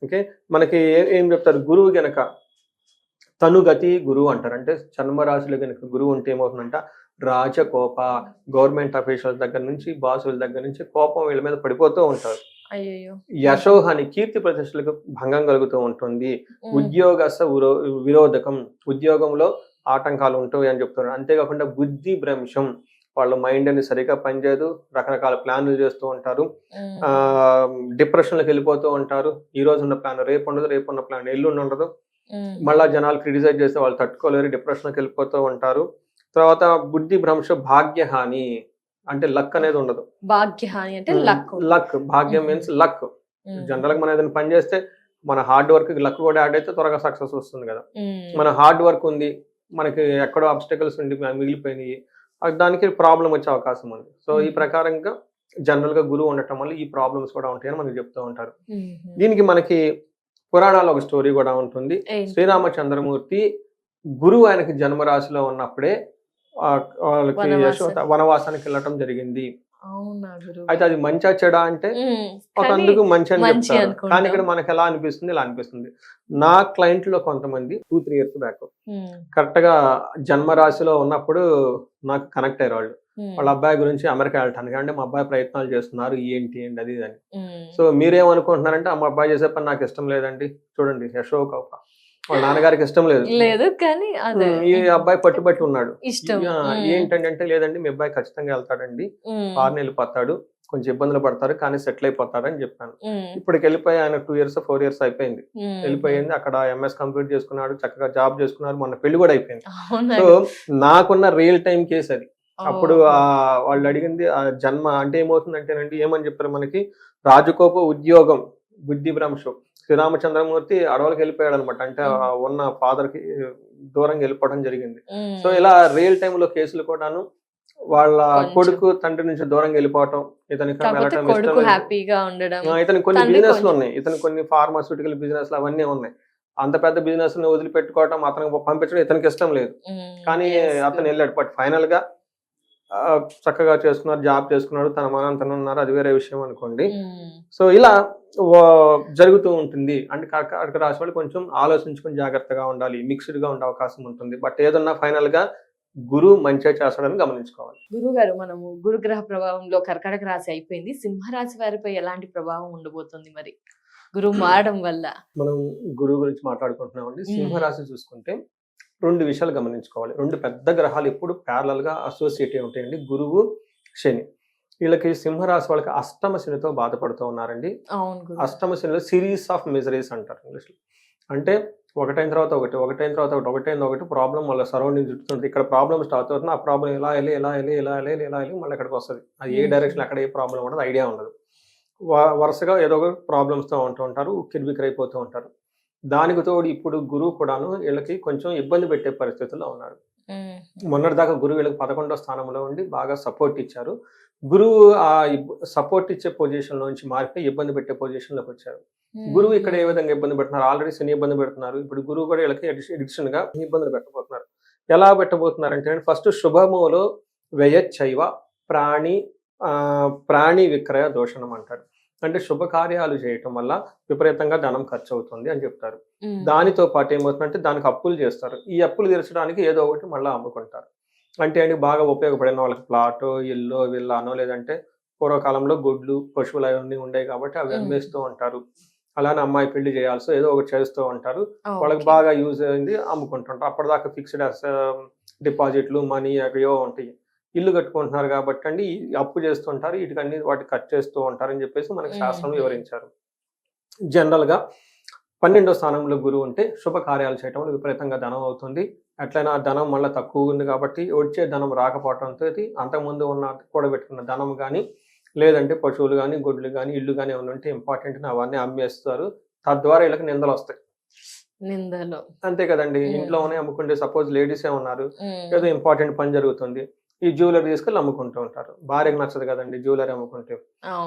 ఓకే, మనకి ఏం చెప్తారు, గురువు గనక తనుగతి గురువు అంటారు. అంటే జన్మరాశిలో కనుక గురువు ఉంటే ఏమవుతుందంట, రాజకోప, గవర్నమెంట్ అఫీషియల్స్ దగ్గర నుంచి, బాసుల దగ్గర నుంచి కోపం వీళ్ళ మీద పడిపోతూ ఉంటారు. యశోహాని, కీర్తి ప్రతిష్టలకు భంగం కలుగుతూ ఉంటుంది. ఉద్యోగస్థ విరోధకం, ఉద్యోగంలో ఆటంకాలు ఉంటాయి అని చెప్తున్నారు. అంతేకాకుండా బుద్ధి భ్రంశం, వాళ్ళ మైండ్ అనేది సరిగా పనిచేయదు, రకరకాల ప్లాన్లు చేస్తూ ఉంటారు, డిప్రెషన్లకు వెళ్ళిపోతూ ఉంటారు. ఈ రోజు ఉన్న ప్లాన్ రేపు ఉండదు, రేపు ఉన్న ప్లాన్ ఎల్లుండి ఉండదు. మళ్ళా జనాలు క్రిటిసైజ్ చేస్తే వాళ్ళు తట్టుకోలేరు, డిప్రెషన్కి వెళ్ళిపోతూ ఉంటారు. తర్వాత బుద్ధి భ్రంశ భాగ్యహాని, అంటే లక్ అనేది ఉండదు.
భాగ్యహాని అంటే
లక్, భాగ్యం మీన్స్ లక్. జనరల్ గా మనం ఏదైనా పని చేస్తే మన హార్డ్ వర్క్ లక్ కూడా యాడ్ అయితే త్వరగా సక్సెస్ వస్తుంది కదా. మన హార్డ్ వర్క్ ఉంది, మనకి ఎక్కడో అబ్స్టకల్స్ ఉండి మిగిలిపోయినాయి, దానికి ప్రాబ్లం వచ్చే అవకాశం ఉంది. సో ఈ ప్రకారంగా జనరల్ గా గురువు ఉండటం వల్ల ఈ ప్రాబ్లమ్స్ కూడా ఉంటాయని మనకి చెప్తూ ఉంటారు. దీనికి మనకి పురాణాల్లో ఒక స్టోరీ కూడా ఉంటుంది. శ్రీరామచంద్రమూర్తి గురువు ఆయనకి జన్మరాశిలో ఉన్నప్పుడే వాళ్ళకి వనవాసానికి వెళ్ళటం జరిగింది. అయితే అది మంచా చెడా అంటే ఒకందుకు మంచి అని చెప్తారు. కానీ ఇక్కడ మనకి ఎలా అనిపిస్తుంది, ఇలా అనిపిస్తుంది. నా క్లయింట్ లో కొంతమంది 2-3 years బ్యాక్ కరెక్ట్ గా జన్మరాశిలో ఉన్నప్పుడు నాకు కనెక్ట్ అయ్యారు వాళ్ళు. వాళ్ళ అబ్బాయి గురించి అమెరికా వెళ్ళటానికి, అంటే మా అబ్బాయి ప్రయత్నాలు చేస్తున్నారు, ఏంటి అది అని. సో మీరేమనుకుంటున్నారంటే మా అబ్బాయి చేసే పని నాకు ఇష్టం లేదండి. చూడండి, యశోకోప వాళ్ళ నాన్నగారికి ఇష్టం లేదు
కానీ
ఈ అబ్బాయి పట్టుబట్టి ఉన్నాడు. ఏంటంటే లేదండి మీ అబ్బాయి ఖచ్చితంగా వెళ్తాడండి, 6 నెలలు పోతాడు, కొంచెం ఇబ్బందులు పడతారు కానీ సెటిల్ అయిపోతాడు అని చెప్పాను. ఇప్పటికి వెళ్ళిపోయి ఆయన 2 years 4 years అయిపోయింది, వెళ్ళిపోయింది. అక్కడ MS కంప్లీట్ చేసుకున్నాడు, చక్కగా జాబ్ చేసుకున్నారు, మొన్న పెళ్లి కూడా అయిపోయింది. సో నాకున్న రియల్ టైం కేసు అది. అప్పుడు వాళ్ళు అడిగింది ఆ జన్మ అంటే ఏమవుతుందంటేనండి, ఏమని చెప్పారు మనకి, రాజకోప ఉద్యోగం బుద్ధి భ్రంశం. శ్రీరామచంద్రమూర్తి అడవులకు వెళ్ళిపోయాడు అనమాట, అంటే ఉన్న ఫాదర్ కి దూరంగా వెళ్ళిపోవడం జరిగింది. సో ఇలా రియల్ టైమ్ లో కేసులు కూడాను వాళ్ళ కొడుకు తండ్రి నుంచి దూరంగా వెళ్ళిపోవటం, ఇతనికి వెళ్ళటం ఇష్టం లేదు. ఇతనికి కొన్ని బిజినెస్లు ఉన్నాయి, ఇతనికి కొన్ని ఫార్మాస్యూటికల్ బిజినెస్లు అవన్నీ ఉన్నాయి. అంత పెద్ద బిజినెస్ ని వదిలిపెట్టుకోవటం, అతనికి పంపించడం ఇతనికి ఇష్టం లేదు. కానీ అతను వెళ్ళాడు. బట్ ఫైనల్ గా చక్కగా చేసుకున్నారు, జాబ్ చేసుకున్నాడు, తన మనం తను ఉన్నారు, అది వేరే విషయం అనుకోండి. సో ఇలా జరుగుతూ ఉంటుంది. అంటే కర్కాటక రాశి వాళ్ళు కొంచెం ఆలోచించుకొని జాగ్రత్తగా ఉండాలి, మిక్స్డ్ గా ఉండే అవకాశం ఉంటుంది. బట్ ఏదన్నా ఫైనల్ గా గురువు మంచిగా చేస్తాడని గమనించుకోవాలి.
గురువు గారు, మనము గురుగ్రహ ప్రభావంలో కర్కాటక రాశి అయిపోయింది, సింహరాశి వారిపై ఎలాంటి ప్రభావం ఉండబోతుంది మరి గురువు మారడం వల్ల? మనం
గురువు గురించి మాట్లాడుకుంటున్నామండి. సింహరాశి చూసుకుంటే 2 విషయాలు గమనించుకోవాలి. 2 పెద్ద గ్రహాలు ఎప్పుడు ప్యారలల్ గా అసోసియేట్ అయి ఉంటాయండి, గురువు శని. వీళ్ళకి సింహరాశి వాళ్ళకి అష్టమ శనితో బాధపడుతూ ఉన్నారండి. అష్టమ శనిలో సిరీస్ ఆఫ్ మిజరీస్ అంటారు ఇంగ్లీష్ లో. అంటే ఒకటైన తర్వాత ఒకటి ప్రాబ్లం వాళ్ళ సరౌండింగ్ చుట్టుతుంది. ఇక్కడ ప్రాబ్లమ్ స్టార్ట్ అవుతుంది, ఆ ప్రాబ్లం ఎలా వెళ్ళి మళ్ళీ ఎక్కడికి వస్తుంది. అది ఏ డైరెక్షన్ అక్కడ ఏ ప్రాబ్లం ఉండదు, ఐడియా ఉండదు. వరుసగా ఏదో ఒక ప్రాబ్లమ్స్ తో ఉంటూ ఉంటారు, కిరిబికిరైపోతూ ఉంటారు. దానికి తోడు ఇప్పుడు గురువు కూడాను వీళ్ళకి కొంచెం ఇబ్బంది పెట్టే పరిస్థితుల్లో ఉన్నారు. మొన్నటిదాకా గురువు వీళ్ళకి 11వ స్థానంలో ఉండి బాగా సపోర్ట్ ఇచ్చారు. గురువు ఆ సపోర్ట్ ఇచ్చే పొజిషన్ నుంచి మారిపోయి ఇబ్బంది పెట్టే పొజిషన్ లోకి వచ్చారు. గురువు ఇక్కడ ఏ విధంగా ఇబ్బంది పెడుతున్నారు, ఆల్రెడీ శని ఇబ్బంది పెడుతున్నారు, ఇప్పుడు గురువు కూడా వీళ్ళకి ఎడిక్షన్ గా ఇబ్బందులు పెట్టబోతున్నారు. ఎలా పెట్టబోతున్నారు అంటే, ఫస్ట్ శుభములో వ్యయచ్చైవ ప్రాణి విక్రయ దోషణం అంటారు. అంటే శుభకార్యాలు చేయటం వల్ల విపరీతంగా ధనం ఖర్చు అవుతుంది అని చెప్తారు. దానితో పాటు ఏమవుతుందంటే దానికి అప్పులు చేస్తారు. ఈ అప్పులు తీర్చడానికి ఏదో ఒకటి మళ్ళీ అమ్ముకుంటారు. అంటే అండి బాగా ఉపయోగపడిన వాళ్ళకి ప్లాటో, ఇల్లు, విల్లానో, లేదంటే పూర్వకాలంలో గుడ్లు, పశువులు అవన్నీ ఉండేవి కాబట్టి అవి అమ్మేస్తూ ఉంటారు. అలానే అమ్మాయి పెళ్లి చేయాల్సి ఏదో ఒకటి చేస్తూ ఉంటారు, వాళ్ళకి బాగా యూజ్ అయింది అమ్ముకుంటుంటారు. అప్పటిదాకా ఫిక్స్డ్ డిపాజిట్లు, మనీ అవియో ఉంటాయి. ఇల్లు కట్టుకుంటున్నారు కాబట్టి అండి అప్పు చేస్తుంటారు, వీటికన్నీ వాటి ఖర్చు చేస్తూ ఉంటారు అని చెప్పేసి మనకి శాస్త్రంలో వివరించారు. జనరల్గా 12వ స్థానంలో గురువు ఉంటే శుభకార్యాలు చేయటం వల్ల విపరీతంగా ధనం అవుతుంది. అట్లయినా ఆ ధనం మళ్ళీ తక్కువ ఉంది కాబట్టి వచ్చే ధనం రాకపోవడంతో అంతకుముందు ఉన్న కూడబెట్టుకున్న ధనం కానీ, లేదంటే పశువులు కానీ, గొడ్లు కానీ, ఇల్లు కానీ ఏమైనా ఉంటే ఇంపార్టెంట్ అవన్నీ అమ్మేస్తారు. తద్వారా వీళ్ళకి నిందలు వస్తాయి.
నిందలు
అంతే కదండి. ఇంట్లోనే అమ్ముకుంటే సపోజ్ లేడీసే ఉన్నారు, ఏదో ఇంపార్టెంట్ పని జరుగుతుంది, ఈ జ్యువెలరీ తీసుకెళ్ళి అమ్ముకుంటూ ఉంటారు. భార్యకు నచ్చదు కదండి జ్యువెలరీ అమ్ముకుంటే.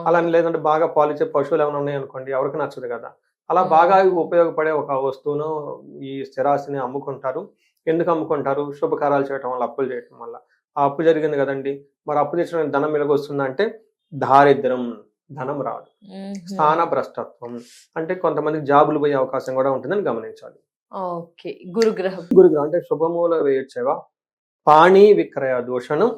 అలా లేదంటే బాగా పాలిచ్చే పశువులు ఏమైనా ఉన్నాయి అనుకోండి, ఎవరికి నచ్చదు కదా. అలా బాగా ఉపయోగపడే ఒక వస్తువును, ఈ స్థిరాస్తిని అమ్ముకుంటారు. ఎందుకు అమ్ముకుంటారు? శుభకార్యాలు చేయటం వల్ల, అప్పులు చేయటం వల్ల. ఆ అప్పు జరిగింది కదండి, మరి అప్పు తెచ్చడానికి ధనం ఎలాగొస్తుందంటే దారిద్రం, ధనం రాదు. స్థాన భ్రష్టత్వం అంటే కొంతమందికి జాబులు పోయే అవకాశం కూడా ఉంటుందని గమనించాలి.
ఓకే. గురుగ్రహం
అంటే శుభమూల వేయచ్చేవా పాణి విక్రయ దూషణం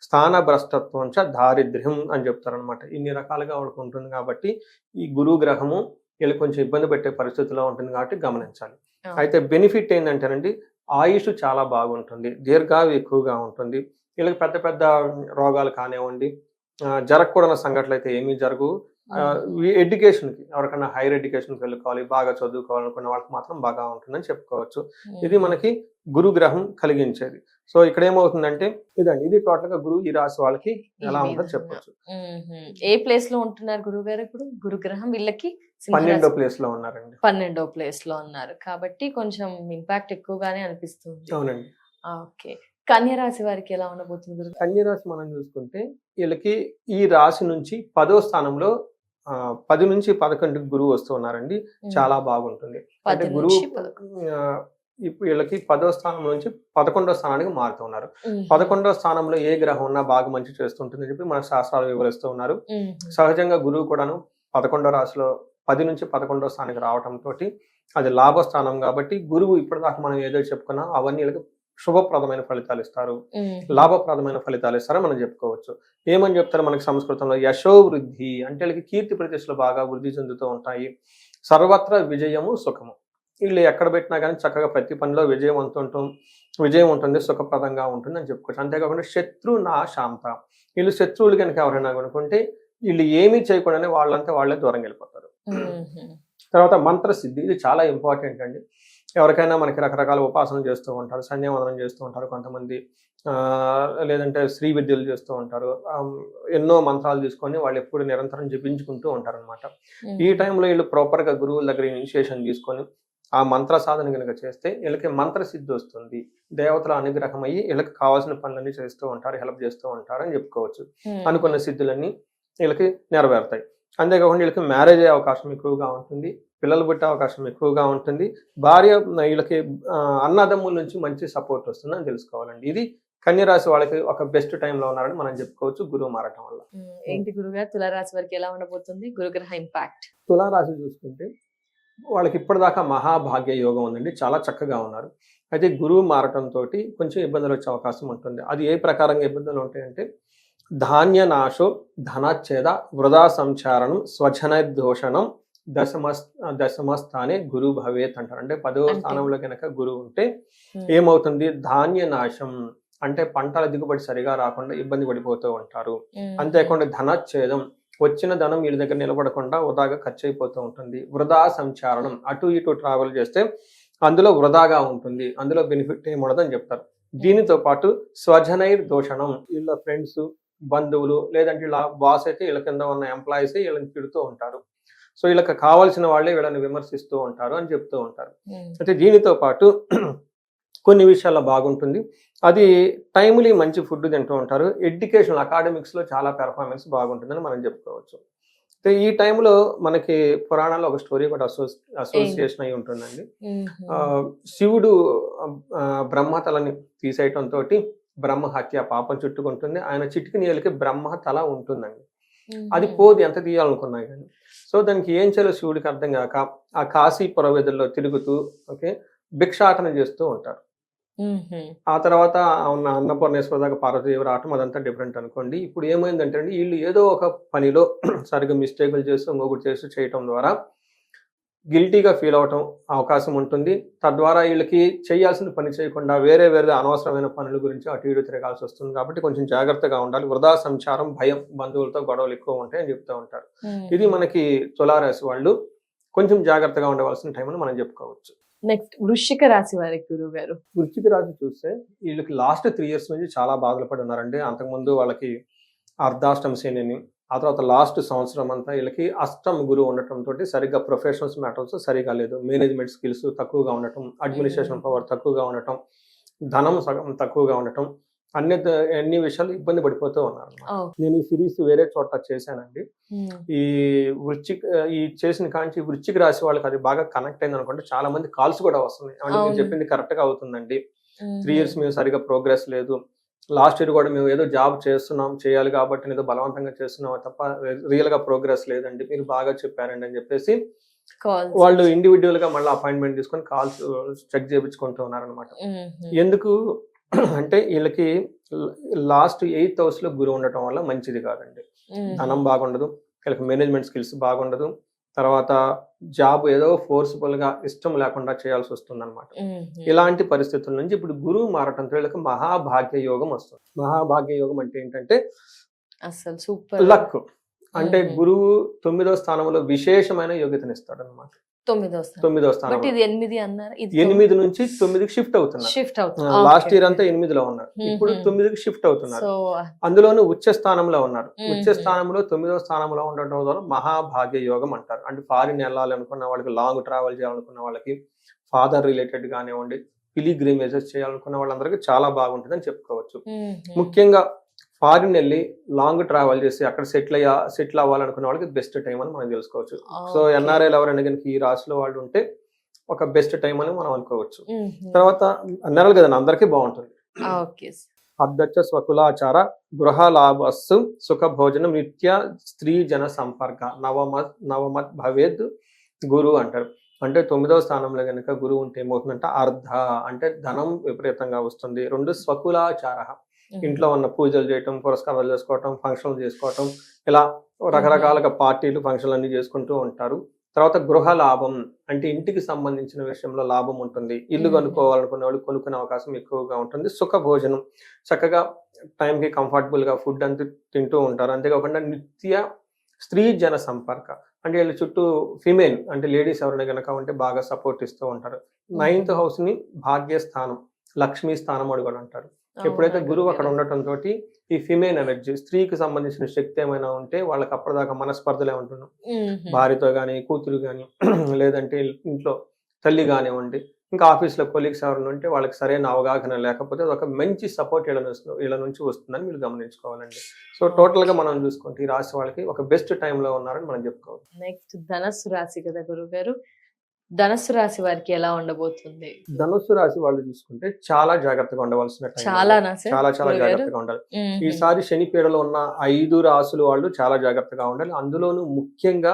స్థాన భ్రష్టత్వం చ దారిద్ర్యం అని చెప్తారనమాట. ఇన్ని రకాలుగా వాళ్ళకి ఉంటుంది కాబట్టి ఈ గురు గ్రహము వీళ్ళకి కొంచెం ఇబ్బంది పెట్టే పరిస్థితిలో ఉంటుంది కాబట్టి గమనించాలి. అయితే బెనిఫిట్ ఏంటంటేనండి, ఆయుష్ చాలా బాగుంటుంది, దీర్ఘాయు ఎక్కువగా ఉంటుంది. వీళ్ళకి పెద్ద పెద్ద రోగాలు కానివ్వండి, జరగకూడని సంఘటనలు అయితే ఏమీ జరగవు. ఎడ్యుకేషన్కి ఎవరికైనా హైయర్ ఎడ్యుకేషన్కి వెళ్ళుకోవాలి, బాగా చదువుకోవాలనుకున్న వాళ్ళకి మాత్రం బాగా ఉంటుందని చెప్పుకోవచ్చు. ఇది మనకి గురు గ్రహం కలిగించేది. సో ఇక్కడ ఏమవుతుందంటే ఇదండి, ఇది టోటల్ గా గురువు ఈ రాశి వాళ్ళకి ఎలా ఉంటుందో చెప్పొచ్చు.
ఏ ప్లేస్ లో ఉంటున్నారు గురువు గారు ఇప్పుడు? గురుగ్రహం వీళ్ళకి
12వ ప్లేస్ లో ఉన్నారండి.
12వ ప్లేస్ లో ఉన్నారు కాబట్టి కొంచెం ఇంపాక్ట్ ఎక్కువగానే అనిపిస్తుంది.
అవునండి.
ఓకే. కన్య రాశి వారికి ఎలా ఉండబోతుంది?
కన్య రాశి మనం చూసుకుంటే వీళ్ళకి ఈ రాశి నుంచి 10వ స్థానంలో 10 నుంచి 11 గురువు వస్తూ ఉన్నారండి. చాలా బాగుంటుంది. అంటే గురువు ఇప్పుడు వీళ్ళకి 10వ స్థానం నుంచి 11వ స్థానానికి మారుతూ ఉన్నారు. 11వ స్థానంలో ఏ గ్రహం ఉన్నా బాగా మంచి చేస్తుంటుందని చెప్పి మన శాస్త్రాలు వివరిస్తూ ఉన్నారు. సహజంగా గురువు కూడాను 11వ రాశిలో 10 నుంచి 11వ స్థానానికి రావడంతో అది లాభస్థానం కాబట్టి గురువు ఇప్పటిదాకా మనం ఏదో చెప్పుకున్నా అవన్నీ వీళ్ళకి శుభప్రదమైన ఫలితాలు ఇస్తారు, లాభప్రదమైన ఫలితాలు ఇస్తారని మనం చెప్పుకోవచ్చు. ఏమని చెప్తారు మనకి సంస్కృతంలో? యశో వృద్ధి అంటే వీళ్ళకి కీర్తి ప్రతిష్టలు బాగా వృద్ధి చెందుతూ ఉంటాయి. సర్వత్ర విజయము సుఖము, వీళ్ళు ఎక్కడ పెట్టినా కానీ చక్కగా ప్రతి పనిలో విజయం ఉంటుంది, సుఖప్రదంగా ఉంటుంది అని చెప్పుకోవచ్చు. అంతేకాకుండా శత్రు నా శాంత, వీళ్ళు శత్రువులు కనుక ఎవరైనా కొనుక్కుంటే వీళ్ళు ఏమీ చేయకుండానే వాళ్ళంతా వాళ్ళే దూరం వెళ్ళిపోతారు. తర్వాత మంత్రసిద్ధి, ఇది చాలా ఇంపార్టెంట్ అండి. ఎవరికైనా మనకి రకరకాల ఉపాసనలు చేస్తూ ఉంటారు, సంధ్యావందనం చేస్తూ ఉంటారు కొంతమంది, లేదంటే శ్రీ విద్యలు చేస్తూ ఉంటారు. ఎన్నో మంత్రాలు తీసుకొని వాళ్ళు ఎప్పుడు నిరంతరం జపించుకుంటూ ఉంటారు అనమాట. ఈ టైంలో వీళ్ళు ప్రాపర్గా గురువుల దగ్గర ఇనిషియేషన్ తీసుకొని ఆ మంత్ర సాధన కనుక చేస్తే వీళ్ళకి మంత్రసిద్ధి వస్తుంది. దేవతల అనుగ్రహం అయ్యి వీళ్ళకి కావాల్సిన పనులన్నీ చేస్తూ ఉంటారు, హెల్ప్ చేస్తూ ఉంటారు అని చెప్పుకోవచ్చు. అనుకున్న సిద్ధులన్నీ వీళ్ళకి నెరవేరుతాయి. అంతేకాకుండా వీళ్ళకి మ్యారేజ్ అయ్యే అవకాశం ఎక్కువగా ఉంటుంది, పిల్లలు పుట్టే అవకాశం ఎక్కువగా ఉంటుంది. భార్య వీళ్ళకి అన్నదమ్ముల నుంచి మంచి సపోర్ట్ వస్తుందని తెలుసుకోవాలండి. ఇది కన్యరాశి వాళ్ళకి ఒక బెస్ట్ టైంలో ఉన్నారని మనం చెప్పుకోవచ్చు గురువు మారటం వల్ల.
ఏంటి గురుగారు తులారాశి వారికి ఎలా ఉండబోతుంది గురుగ్రహ ఇంపాక్ట్?
తులారాశి చూసుకుంటే వాళ్ళకి ఇప్పటిదాకా మహాభాగ్య యోగం ఉందండి, చాలా చక్కగా ఉన్నారు. అయితే గురువు మారటంతో కొంచెం ఇబ్బందులు వచ్చే అవకాశం ఉంటుంది. అది ఏ ప్రకారంగా ఇబ్బందులు ఉంటాయంటే ధాన్య నాశో ధనచ్ఛేద వృధా సంచారణం స్వజనదోషణం దశమస్థానే గురు భవేత్ అంటారు. అంటే 10వ స్థానంలో కనుక గురువు ఉంటే ఏమవుతుంది? ధాన్య నాశం అంటే పంటల దిగుబడి సరిగా రాకుండా ఇబ్బంది పడిపోతూ ఉంటారు. అంతేకాకుండా ధనచ్ఛేదం, వచ్చిన ధనం వీళ్ళ దగ్గర నిలబడకుండా వృధాగా ఖర్చు అయిపోతూ ఉంటుంది. వృధా సంచారణం, అటు ఇటు ట్రావెల్ చేస్తే అందులో వృధాగా ఉంటుంది, అందులో బెనిఫిట్ ఏముండదని చెప్తారు. దీనితో పాటు స్వజనైర్ దోషణం, వీళ్ళ ఫ్రెండ్స్, బంధువులు, లేదంటే ఇలా బాస్ అయితే వీళ్ళ కింద ఉన్న ఎంప్లాయీస్ వీళ్ళని తిడుతూ ఉంటారు. సో వీళ్ళకి కావాల్సిన వాళ్ళే వీళ్ళని విమర్శిస్తూ ఉంటారు అని చెప్తూ ఉంటారు. అయితే దీనితో పాటు కొన్ని విషయాల్లో బాగుంటుంది. అది టైమ్లీ మంచి ఫుడ్ తింటూ ఉంటారు. ఎడ్యుకేషన్ అకాడమిక్స్లో చాలా పెర్ఫార్మెన్స్ బాగుంటుందని మనం చెప్పుకోవచ్చు. అయితే ఈ టైంలో మనకి పురాణాల్లో ఒక స్టోరీ కూడా అసోసియేషన్ అయి ఉంటుందండి. శివుడు బ్రహ్మతలని తీసేయటంతో బ్రహ్మ హత్య పాపం చుట్టుకుంటుంది. ఆయన చిటికి నీళ్ళకి బ్రహ్మ తల ఉంటుందండి. అది పోదు ఎంత తీయాలనుకున్నా కానీ. సో దానికి ఏం చేయాలో శివుడికి అర్థం కాక ఆ కాశీ పురవేదుల్లో తిరుగుతూ భిక్షాటన చేస్తూ ఉంటారు. ఆ తర్వాత అన్నపూర్ణేశ్వర దాకా పార్వతీదేవి రావటం అదంతా డిఫరెంట్ అనుకోండి. ఇప్పుడు ఏమైందంటే అండి, వీళ్ళు ఏదో ఒక పనిలో సరిగ్గా మిస్టేకులు చేస్తూ ఇంకొకటి చేస్తూ చేయటం ద్వారా గిల్టీగా ఫీల్ అవటం అవకాశం ఉంటుంది. తద్వారా వీళ్ళకి చేయాల్సిన పని చేయకుండా వేరే అనవసరమైన పనుల గురించి అటు ఇటు తిరగాల్సి వస్తుంది. కాబట్టి కొంచెం జాగ్రత్తగా ఉండాలి. వృధా సంచారం, భయం, బంధువులతో గొడవలు ఎక్కువ ఉంటాయని చెప్తూ ఉంటారు. ఇది మనకి తులారాశి వాళ్ళు కొంచెం జాగ్రత్తగా ఉండవలసిన టైం అని మనం చెప్పుకోవచ్చు.
నెక్స్ట్ వృశ్చిక రాశి వారికి గురువు గారు.
వృశ్చిక రాశి చూస్తే వీళ్ళకి లాస్ట్ 3 years నుంచి చాలా బాధలు పడి ఉన్నారండి. అంతకుముందు వాళ్ళకి అర్ధాష్టమ శనిని, ఆ తర్వాత లాస్ట్ సంవత్సరం అంతా వీళ్ళకి అష్టమ గురువు ఉండటంతో సరిగ్గా ప్రొఫెషనల్స్ మ్యాటర్స్ సరిగా లేదు. మేనేజ్మెంట్ స్కిల్స్ తక్కువగా ఉండటం, అడ్మినిస్ట్రేషన్ పవర్ తక్కువగా ఉండటం, ధనం సగం తక్కువగా ఉండటం, అన్ని విషయాలు ఇబ్బంది పడిపోతూ ఉన్నారు. నేను ఈ సిరీస్ వేరే చోట చేశానండి. ఈ చేసిన కాంచి వృశ్చిక రాశి వాళ్ళకి అది బాగా కనెక్ట్ అయింది అనుకుంటే చాలా మంది కాల్స్ కూడా వస్తున్నాయి. అంటే నేను చెప్పింది కరెక్ట్ గా అవుతుందండి, 3 years మేము సరిగా ప్రోగ్రెస్ లేదు, లాస్ట్ ఇయర్ కూడా మేము ఏదో జాబ్ చేయాలి కాబట్టి ఏదో బలవంతంగా చేస్తున్నాం తప్ప రియల్ గా ప్రోగ్రెస్ లేదండి, మీరు బాగా చెప్పారండి అని చెప్పేసి వాళ్ళు ఇండివిజువల్ గా మళ్ళీ అపాయింట్మెంట్ తీసుకొని కాల్స్ చెక్ చేయించుకుంటూ ఉన్నారనమాట. ఎందుకు అంటే వీళ్ళకి లాస్ట్ 8th house లో గురువు ఉండటం వల్ల మంచిది కాదండి. ధనం బాగుండదు, వీళ్ళకి మేనేజ్మెంట్ స్కిల్స్ బాగుండదు, తర్వాత జాబ్ ఏదో ఫోర్స్ఫుల్ గా ఇష్టం లేకుండా చేయాల్సి వస్తుంది అనమాట. ఇలాంటి పరిస్థితుల నుంచి ఇప్పుడు గురువు మారటంతో వీళ్ళకి మహాభాగ్య యోగం వస్తుంది. మహాభాగ్య యోగం అంటే ఏంటంటే
అసలు సూపర్
లక్. అంటే గురువు 9వ స్థానంలో విశేషమైన యోగ్యతనిస్తాడు అనమాట. 9వ స్థానం 8 నుంచి 9కి షిఫ్ట్ అవుతున్నారు. లాస్ట్ ఇయర్ అంతా 8లో ఉన్నారు, ఇప్పుడు 9కి షిఫ్ట్ అవుతున్నారు. అందులోనూ ఉచ్చ స్థానంలో ఉన్నారు. ఉచ్చ స్థానంలో 9వ స్థానంలో ఉండటం ద్వారా మహాభాగ్య యోగం అంటారు. అంటే ఫారిన్ వెళ్ళాలనుకున్న వాళ్ళకి, లాంగ్ ట్రావెల్ చేయాలనుకున్న వాళ్ళకి, ఫాదర్ రిలేటెడ్ కానివ్వండి, పిలిగ్రిమేజెస్ చేయాలనుకున్న వాళ్ళందరికీ చాలా బాగుంటుంది అని చెప్పుకోవచ్చు. ముఖ్యంగా ఫారిన్ వెళ్ళి లాంగ్ ట్రావెల్ చేసి అక్కడ సెటిల్ అవ్వాలనుకున్న వాళ్ళకి బెస్ట్ టైం అని మనం తెలుసుకోవచ్చు. సో ఎన్ఆర్ఐలు ఎవరైనా కనుక ఈ రాశిలో వాళ్ళు ఉంటే ఒక బెస్ట్ టైం అని మనం అనుకోవచ్చు. తర్వాత అన్నారు కదండి, అందరికీ బాగుంటుంది. అద్దచ్చ స్వకులాచార గృహ లాభస్సు సుఖ భోజనం నిత్య స్త్రీ జన సంపర్క నవమత్ భవేద్ గురు అంటారు. అంటే 9వ స్థానంలో కనుక గురువు ఉంటే ఏమవుతుందంటే అర్ధ అంటే ధనం విపరీతంగా వస్తుంది. 2 స్వకులాచార, ఇంట్లో ఉన్న పూజలు చేయటం, పురస్కారాలు చేసుకోవటం, ఫంక్షన్లు చేసుకోవటం, ఇలా రకరకాలుగా పార్టీలు, ఫంక్షన్లు అన్ని చేసుకుంటూ ఉంటారు. తర్వాత గృహ లాభం అంటే ఇంటికి సంబంధించిన విషయంలో లాభం ఉంటుంది. ఇల్లు కొనుక్కోవాలనుకునే వాళ్ళు కొనుక్కునే అవకాశం ఎక్కువగా ఉంటుంది. సుఖ భోజనం, చక్కగా టైంకి కంఫర్టబుల్ గా ఫుడ్ అంతా తింటూ ఉంటారు. అంతేకాకుండా నిత్య స్త్రీ జన సంపర్క అంటే వీళ్ళ చుట్టూ ఫిమేల్ అంటే లేడీస్ ఎవరైనా కనుక ఉంటే బాగా సపోర్ట్ ఇస్తూ ఉంటారు. 9th house ని భాగ్యస్థానం, లక్ష్మీ స్థానం అని కూడా అంటారు. ఎప్పుడైతే గురువు అక్కడ ఉండటంతో ఈ ఫిమేల్ ఎనర్జీ, స్త్రీకి సంబంధించిన శక్తి ఏమైనా ఉంటే వాళ్ళకి అప్పటిదాకా మనస్పర్ధలే ఉంటున్నాం, భార్యతో కానీ, కూతురు కానీ, లేదంటే ఇంట్లో తల్లి కానివ్వండి, ఇంకా ఆఫీస్లో కొలీగ్స్ ఎవరైనా ఉంటే వాళ్ళకి సరైన అవగాహన లేకపోతే ఒక మంచి సపోర్ట్ వీళ్ళ నుంచి వస్తుందని మీరు గమనించుకోవాలండి. సో టోటల్ గా మనం చూసుకుంటే ఈ రాశి వాళ్ళకి ఒక బెస్ట్ టైంలో ఉన్నారని మనం చెప్పుకోవాలి.
నెక్స్ట్ ధనస్సు రాశి కదా గురువు గారు, ధనస్సు రాశి వారికి ఎలా ఉండబోతుంది?
ధనుస్సు రాశి వాళ్ళు చూసుకుంటే చాలా జాగ్రత్తగా ఉండవలసిన
చాలా
జాగ్రత్తగా ఉండాలి. ఈసారి శని పీడలో ఉన్న 5 రాశులు వాళ్ళు చాలా జాగ్రత్తగా ఉండాలి. అందులోనూ ముఖ్యంగా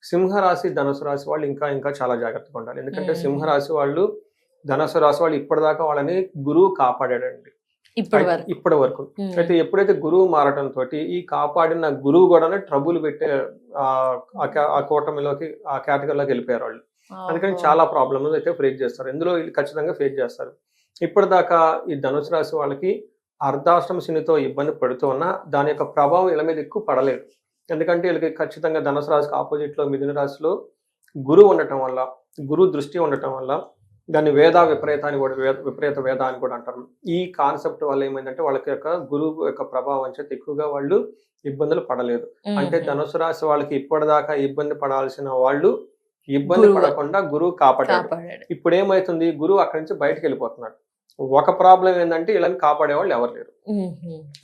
సింహరాశి, ధనుసు రాశి వాళ్ళు ఇంకా చాలా జాగ్రత్తగా ఉండాలి. ఎందుకంటే సింహరాశి వాళ్ళు, ధనుసు రాశి వాళ్ళు ఇప్పటిదాకా వాళ్ళని గురువు కాపాడాడండి ఇప్పటి వరకు. అయితే ఎప్పుడైతే గురువు మారటంతో ఈ కాపాడిన గురువు కూడా ట్రబుల్ పెట్టే ఆ కూటమిలోకి, ఆ కేటగిరీలోకి వెళ్ళిపోయారు వాళ్ళు. అందుకని చాలా ప్రాబ్లమ్స్ అయితే ఫేస్ చేస్తారు. ఇందులో వీళ్ళు ఖచ్చితంగా ఫేస్ చేస్తారు. ఇప్పటిదాకా ఈ ధనుసు రాశి వాళ్ళకి అర్ధాష్టమ శనితో ఇబ్బంది పడుతూ ఉన్నా దాని యొక్క ప్రభావం వీళ్ళ మీద ఎక్కువ పడలేదు. ఎందుకంటే వీళ్ళకి ఖచ్చితంగా ధనుసు రాశికి ఆపోజిట్ లో మిథున రాశిలో గురువు ఉండటం వల్ల, గురు దృష్టి ఉండటం వల్ల దాన్ని విపరీత వేద అని కూడా అంటారు. ఈ కాన్సెప్ట్ వల్ల ఏమైందంటే వాళ్ళకి యొక్క గురువు యొక్క ప్రభావం చేత ఎక్కువగా వాళ్ళు ఇబ్బందులు పడలేదు. అంటే ధనుసు రాశి వాళ్ళకి ఇప్పటిదాకా ఇబ్బంది పడాల్సిన వాళ్ళు ఇబ్బంది పడకుండా గురువు కాపాడాడు. ఇప్పుడు ఏమైతుంది, గురువు అక్కడి నుంచి బయటకు వెళ్ళిపోతున్నాడు. ఒక ప్రాబ్లం ఏంటంటే వీళ్ళని కాపాడే వాళ్ళు ఎవరు లేరు.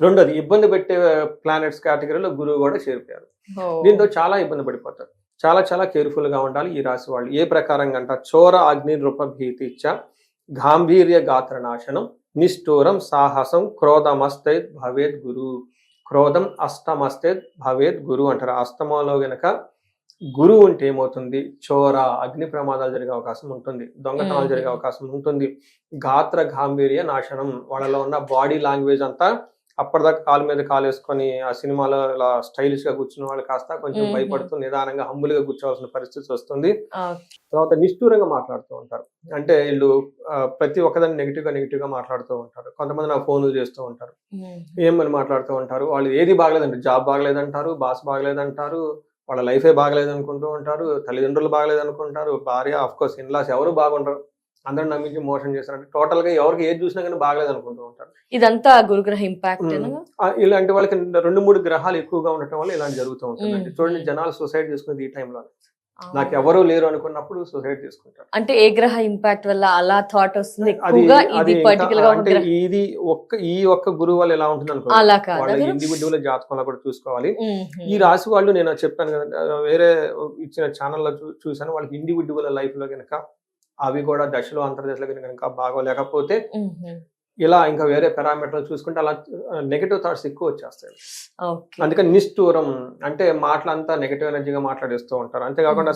రెండోది, ఇబ్బంది పెట్టే ప్లానెట్స్ కేటగిరీలో గురువు కూడా చేరిపోయారు. దీంతో చాలా ఇబ్బంది పడిపోతారు. చాలా కేర్ఫుల్ గా ఉండాలి ఈ రాశి వాళ్ళు. ఏ ప్రకారంగా అంట, చోర అగ్ని రూప భీతిచ్చ గాంభీర్య గాత్ర నాశనం నిష్ఠూరం సాహసం క్రోధమస్తే భవేద్ గురు. క్రోధం అష్టమస్తే భవేద్ గురు అంటారు. అష్టమంలో గనక గురువు ఉంటే ఏమవుతుంది, చోర అగ్ని ప్రమాదాలు జరిగే అవకాశం ఉంటుంది, దొంగతనాలు జరిగే అవకాశం ఉంటుంది. గాత్ర గాంభీర్య నాశనం, వాళ్ళలో ఉన్న బాడీ లాంగ్వేజ్ అంతా అప్పటిదాకా కాలు మీద కాలు వేసుకొని ఆ సినిమాలో ఇలా స్టైలిష్ గా కూర్చున్న వాళ్ళు కాస్త కొంచెం భయపడుతూ నిదానంగా హంబులుగా కూర్చోవాల్సిన పరిస్థితి వస్తుంది. తర్వాత నిష్ఠూరంగా మాట్లాడుతూ ఉంటారు. అంటే వీళ్ళు ప్రతి ఒక్కదాన్ని నెగిటివ్ గా మాట్లాడుతూ ఉంటారు. కొంతమంది నాకు ఫోన్లు చేస్తూ ఉంటారు, ఏమని మాట్లాడుతూ ఉంటారు. వాళ్ళు ఏది బాగలేదంటారు, జాబ్ బాగలేదంటారు, బాస్ బాగలేదంటారు, వాళ్ళ లైఫే బాగలేదు అనుకుంటూ ఉంటారు, తల్లిదండ్రులు బాగలేదు అనుకుంటారు, భార్య ఆఫ్ కోర్స్ ఇన్లాస్ ఎవరు బాగుంటారు, అందరూ నమ్మించి మోసం చేస్తారంటే టోటల్ గా ఎవరికి ఏది చూసినా కానీ బాగలేదు అనుకుంటూ ఉంటారు.
ఇదంతా గురుగ్రహ ఇంపాక్ట్.
ఇలాంటి వాళ్ళకి 2-3 గ్రహాలు ఎక్కువగా ఉండటం వల్ల ఇలాంటి జరుగుతూ ఉంటుందండి. చూడండి, జనాలు సూసైడ్ చేసుకునేది ఈ టైంలో. నాకు ఎవరూ లేరు అనుకున్నప్పుడు సూసైడ్ చేసుకుంటారు.
అంటే ఏ గ్రహ ఇంపాక్ట్ వల్ల అలా థాట్ వస్తుంది ఎక్కువగా? ఇది పర్టికులర్ గా
అంటే ఇది ఈ ఒక్క గురువు వల్ల ఎలా ఉంటుంది అనుకో,
అలా కాదు,
వాళ్ళ ఇండివిడ్యువల్ జాతకంలో కూడా చూసుకోవాలి. ఈ రాశి వాళ్ళు నేను చెప్పాను కదా, వేరే ఇచ్చిన ఛానల్లో చూసాను, వాళ్ళకి ఇండివిడ్యువల్ లైఫ్ లో కనుక అవి కూడా దశలో అంతర్దశలో కనుక బాగోలేకపోతే ఇలా ఇంకా వేరే పారామీటర్లు చూసుకుంటే అలా నెగటివ్ థాట్స్ ఎక్కువ వచ్చేస్తాయి. అందుకని నిష్ఠూరం అంటే మాటలంతా నెగటివ్ ఎనర్జీగా మాట్లాడేస్తూ ఉంటారు. అంతేకాకుండా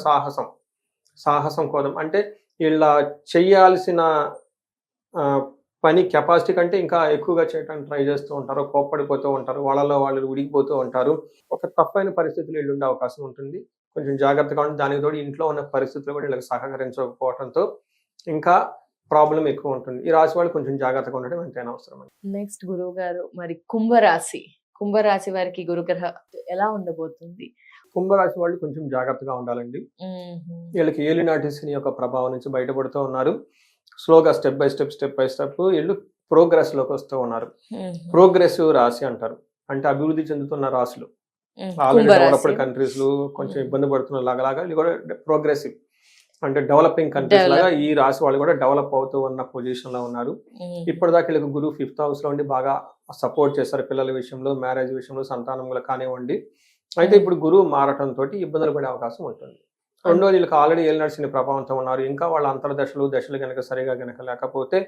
సాహసం కోదం అంటే వీళ్ళ చెయ్యాల్సిన పని కెపాసిటీ కంటే ఇంకా ఎక్కువగా చేయడానికి ట్రై చేస్తూ ఉంటారు, కోప్పడిపోతూ ఉంటారు, వాళ్ళలో వాళ్ళు ఉడికిపోతూ ఉంటారు. ఒక తప్పైన పరిస్థితులు వీళ్ళు ఉండే అవకాశం ఉంటుంది. కొంచెం జాగ్రత్తగా ఉండి దానికి తోడు ఇంట్లో ఉన్న పరిస్థితులు కూడా వీళ్ళకి సహకరించకపోవడంతో ఇంకా ప్రాబ్లం ఎక్కువ ఉంటుంది. ఈ రాశి వాళ్ళు కొంచెం జాగ్రత్తగా ఉండడం ఎంతైనా అవసరం.
నెక్స్ట్ గురువు గారు, మరి కుంభరాశి వారికి గురుగ్రహ ఎలా ఉండబోతుంది?
కుంభరాశి వాళ్ళు కొంచెం జాగ్రత్తగా ఉండాలండి. వీళ్ళకి ఏలినాటి శని యొక్క ప్రభావం నుంచి బయటపడుతూ ఉన్నారు. స్లోగా స్టెప్ బై స్టెప్ వీళ్ళు ప్రోగ్రెస్ లోకి వస్తూ ఉన్నారు. ప్రోగ్రెసివ్ రాశి అంటారు, అంటే అభివృద్ధి చెందుతున్న రాశులు. ఆల్రెడీ డెవలప్డ్ కంట్రీస్ కొంచెం ఇబ్బంది పడుతున్న లాగా ఇది కూడా ప్రోగ్రెసివ్ అంటే డెవలపింగ్ కంట్రీస్ లాగా ఈ రాశి వాళ్ళు కూడా డెవలప్ అవుతూ ఉన్న పొజిషన్ లో ఉన్నారు. ఇప్పటిదాకా వీళ్ళకి గురువు 5th హౌస్ లో ఉండి బాగా సపోర్ట్ చేస్తారు పిల్లల విషయంలో, మ్యారేజ్ విషయంలో, సంతానంలో కానివ్వండి. అయితే ఇప్పుడు గురువు మారటం తోటి ఇబ్బందులు పడే అవకాశం ఉంటుంది. రెండోది, వీళ్ళకి ఆల్రెడీ ఏలినాటి ప్రభావంతో ఉన్నారు. ఇంకా వాళ్ళ దశలు కనుక సరిగా కనుక లేకపోతే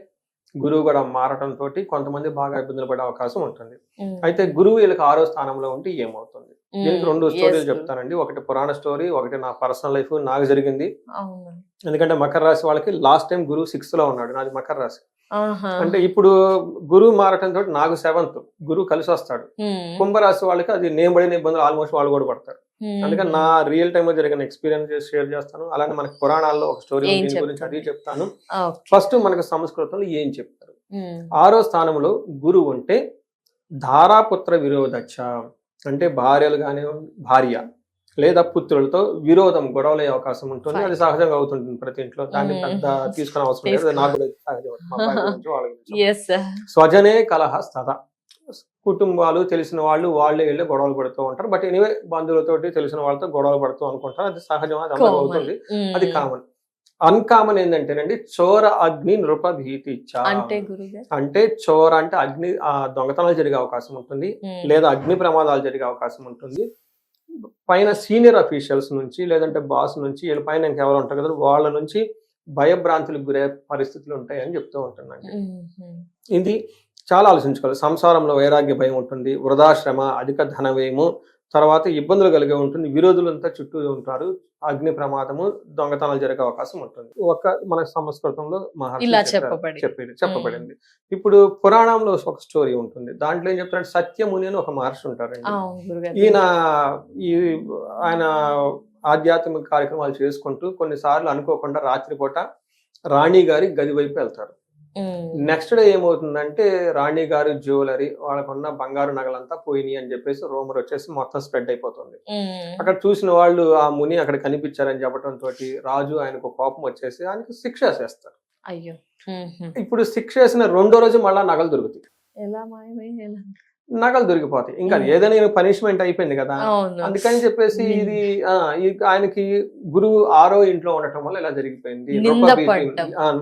గురువు కూడా మారటం తోటి కొంతమంది బాగా ఇబ్బందులు పడే అవకాశం ఉంటుంది. అయితే గురువు వీళ్ళకి 6వ స్థానంలో ఉంటే ఏమవుతుంది? దీనికి 2 స్టోరీలు చెప్తానండి. ఒకటి పురాణ స్టోరీ, ఒకటి నా పర్సనల్ లైఫ్ నాకు జరిగింది. ఎందుకంటే మకర రాశి వాళ్ళకి లాస్ట్ టైం గురువు 6th లో ఉన్నాడు, నాది మకర రాశి. అంటే ఇప్పుడు గురువు మారటం తోటి నాకు 7th గురువు కలిసి వస్తాడు. కుంభరాశి వాళ్ళకి అది నేను పడిన ఇబ్బందులు ఆల్మోస్ట్ వాళ్ళు కూడా పడతారు. అందుకని నా రియల్ టైమ్ లో జరిగిన ఎక్స్పీరియన్స్ షేర్ చేస్తాను. అలానే మనకి పురాణాల్లో ఒక స్టోరీ దీని గురించి అది చెప్తాను. ఫస్ట్ మనకు సంస్కృతంలో ఏం చెప్తారు? 6వ స్థానంలో గురువు ఉంటే ధారాపుత్ర విరోధచ్చ అంటే భార్య లేదా పుత్రులతో విరోధం, గొడవలే అవకాశం ఉంటుంది. అది సహజంగా అవుతుంటుంది ప్రతి ఇంట్లో, దాన్ని పెద్ద తీసుకునే అవసరం లేదు. నాకు స్వజనే కలహ స్తథ, కుటుంబాలు తెలిసిన వాళ్ళే వెళ్ళి గొడవలు పడుతూ ఉంటారు. బట్ ఎనీవే బంధువులతోటి తెలిసిన వాళ్ళతో గొడవలు పడుతూ అనుకుంటారు. అది సహజం, అది అందరూ అవుతుంది, అది కామన్. అన్కామన్ ఏంటంటేనండి, చోర అగ్ని నృప భీతి. అంటే చోర అంటే అగ్ని దొంగతనాలు జరిగే అవకాశం ఉంటుంది, లేదా అగ్ని ప్రమాదాలు జరిగే అవకాశం ఉంటుంది. పైన సీనియర్ అఫీషియల్స్ నుంచి, లేదంటే బాస్ నుంచి, వీళ్ళ పైన ఇంకెవరు ఉంటారు కదా, వాళ్ళ నుంచి భయభ్రాంతులకు గురే పరిస్థితులు ఉంటాయని చెప్తూ ఉంటున్నాను. ఇది చాలా ఆలోచించుకోవాలి. సంసారంలో వైరాగ్య భయం ఉంటుంది, వృధాశ్రమ, అధిక ధన వ్యయము, తర్వాత ఇబ్బందులు కలిగే ఉంటుంది, విరోధులంతా చుట్టూ ఉంటారు, అగ్ని ప్రమాదము, దొంగతనాలు జరిగే అవకాశం ఉంటుంది. మన సంస్కృతంలో మహర్షి చెప్పబడింది. ఇప్పుడు పురాణంలో ఒక స్టోరీ ఉంటుంది. దాంట్లో ఏం చెప్తారంటే, సత్యముని అని ఒక మహర్షి ఉంటారండి. ఆయన ఆధ్యాత్మిక కార్యక్రమాలు చేసుకుంటూ కొన్నిసార్లు అనుకోకుండా రాత్రిపూట రాణి గారి గది వైపు వెళ్తారు. నెక్స్ట్ డే ఏమవుతుందంటే, రాణి గారు జ్యువెలరీ, వాళ్ళకున్న బంగారు నగలంతా పోయినాయి అని చెప్పేసి రూమర్ వచ్చేసి మొత్తం స్ప్రెడ్ అయిపోతుంది. అక్కడ చూసిన వాళ్ళు ఆ ముని అక్కడ కనిపించారని చెప్పడం తోటి రాజు ఆయనకు కోపం వచ్చేసి ఆయనకు శిక్ష వేసేస్తారు.
అయ్యో.
ఇప్పుడు శిక్ష వేసిన 2వ రోజు మళ్ళా నగలు దొరుకుతాయి. నగలు దొరికిపోతాయి. ఇంకా ఏదైనా పనిష్మెంట్ అయిపోయింది కదా, అందుకని చెప్పేసి ఇది ఆయనకి గురువు 6వ ఇంట్లో ఉండటం వల్ల ఇలా జరిగిపోయింది.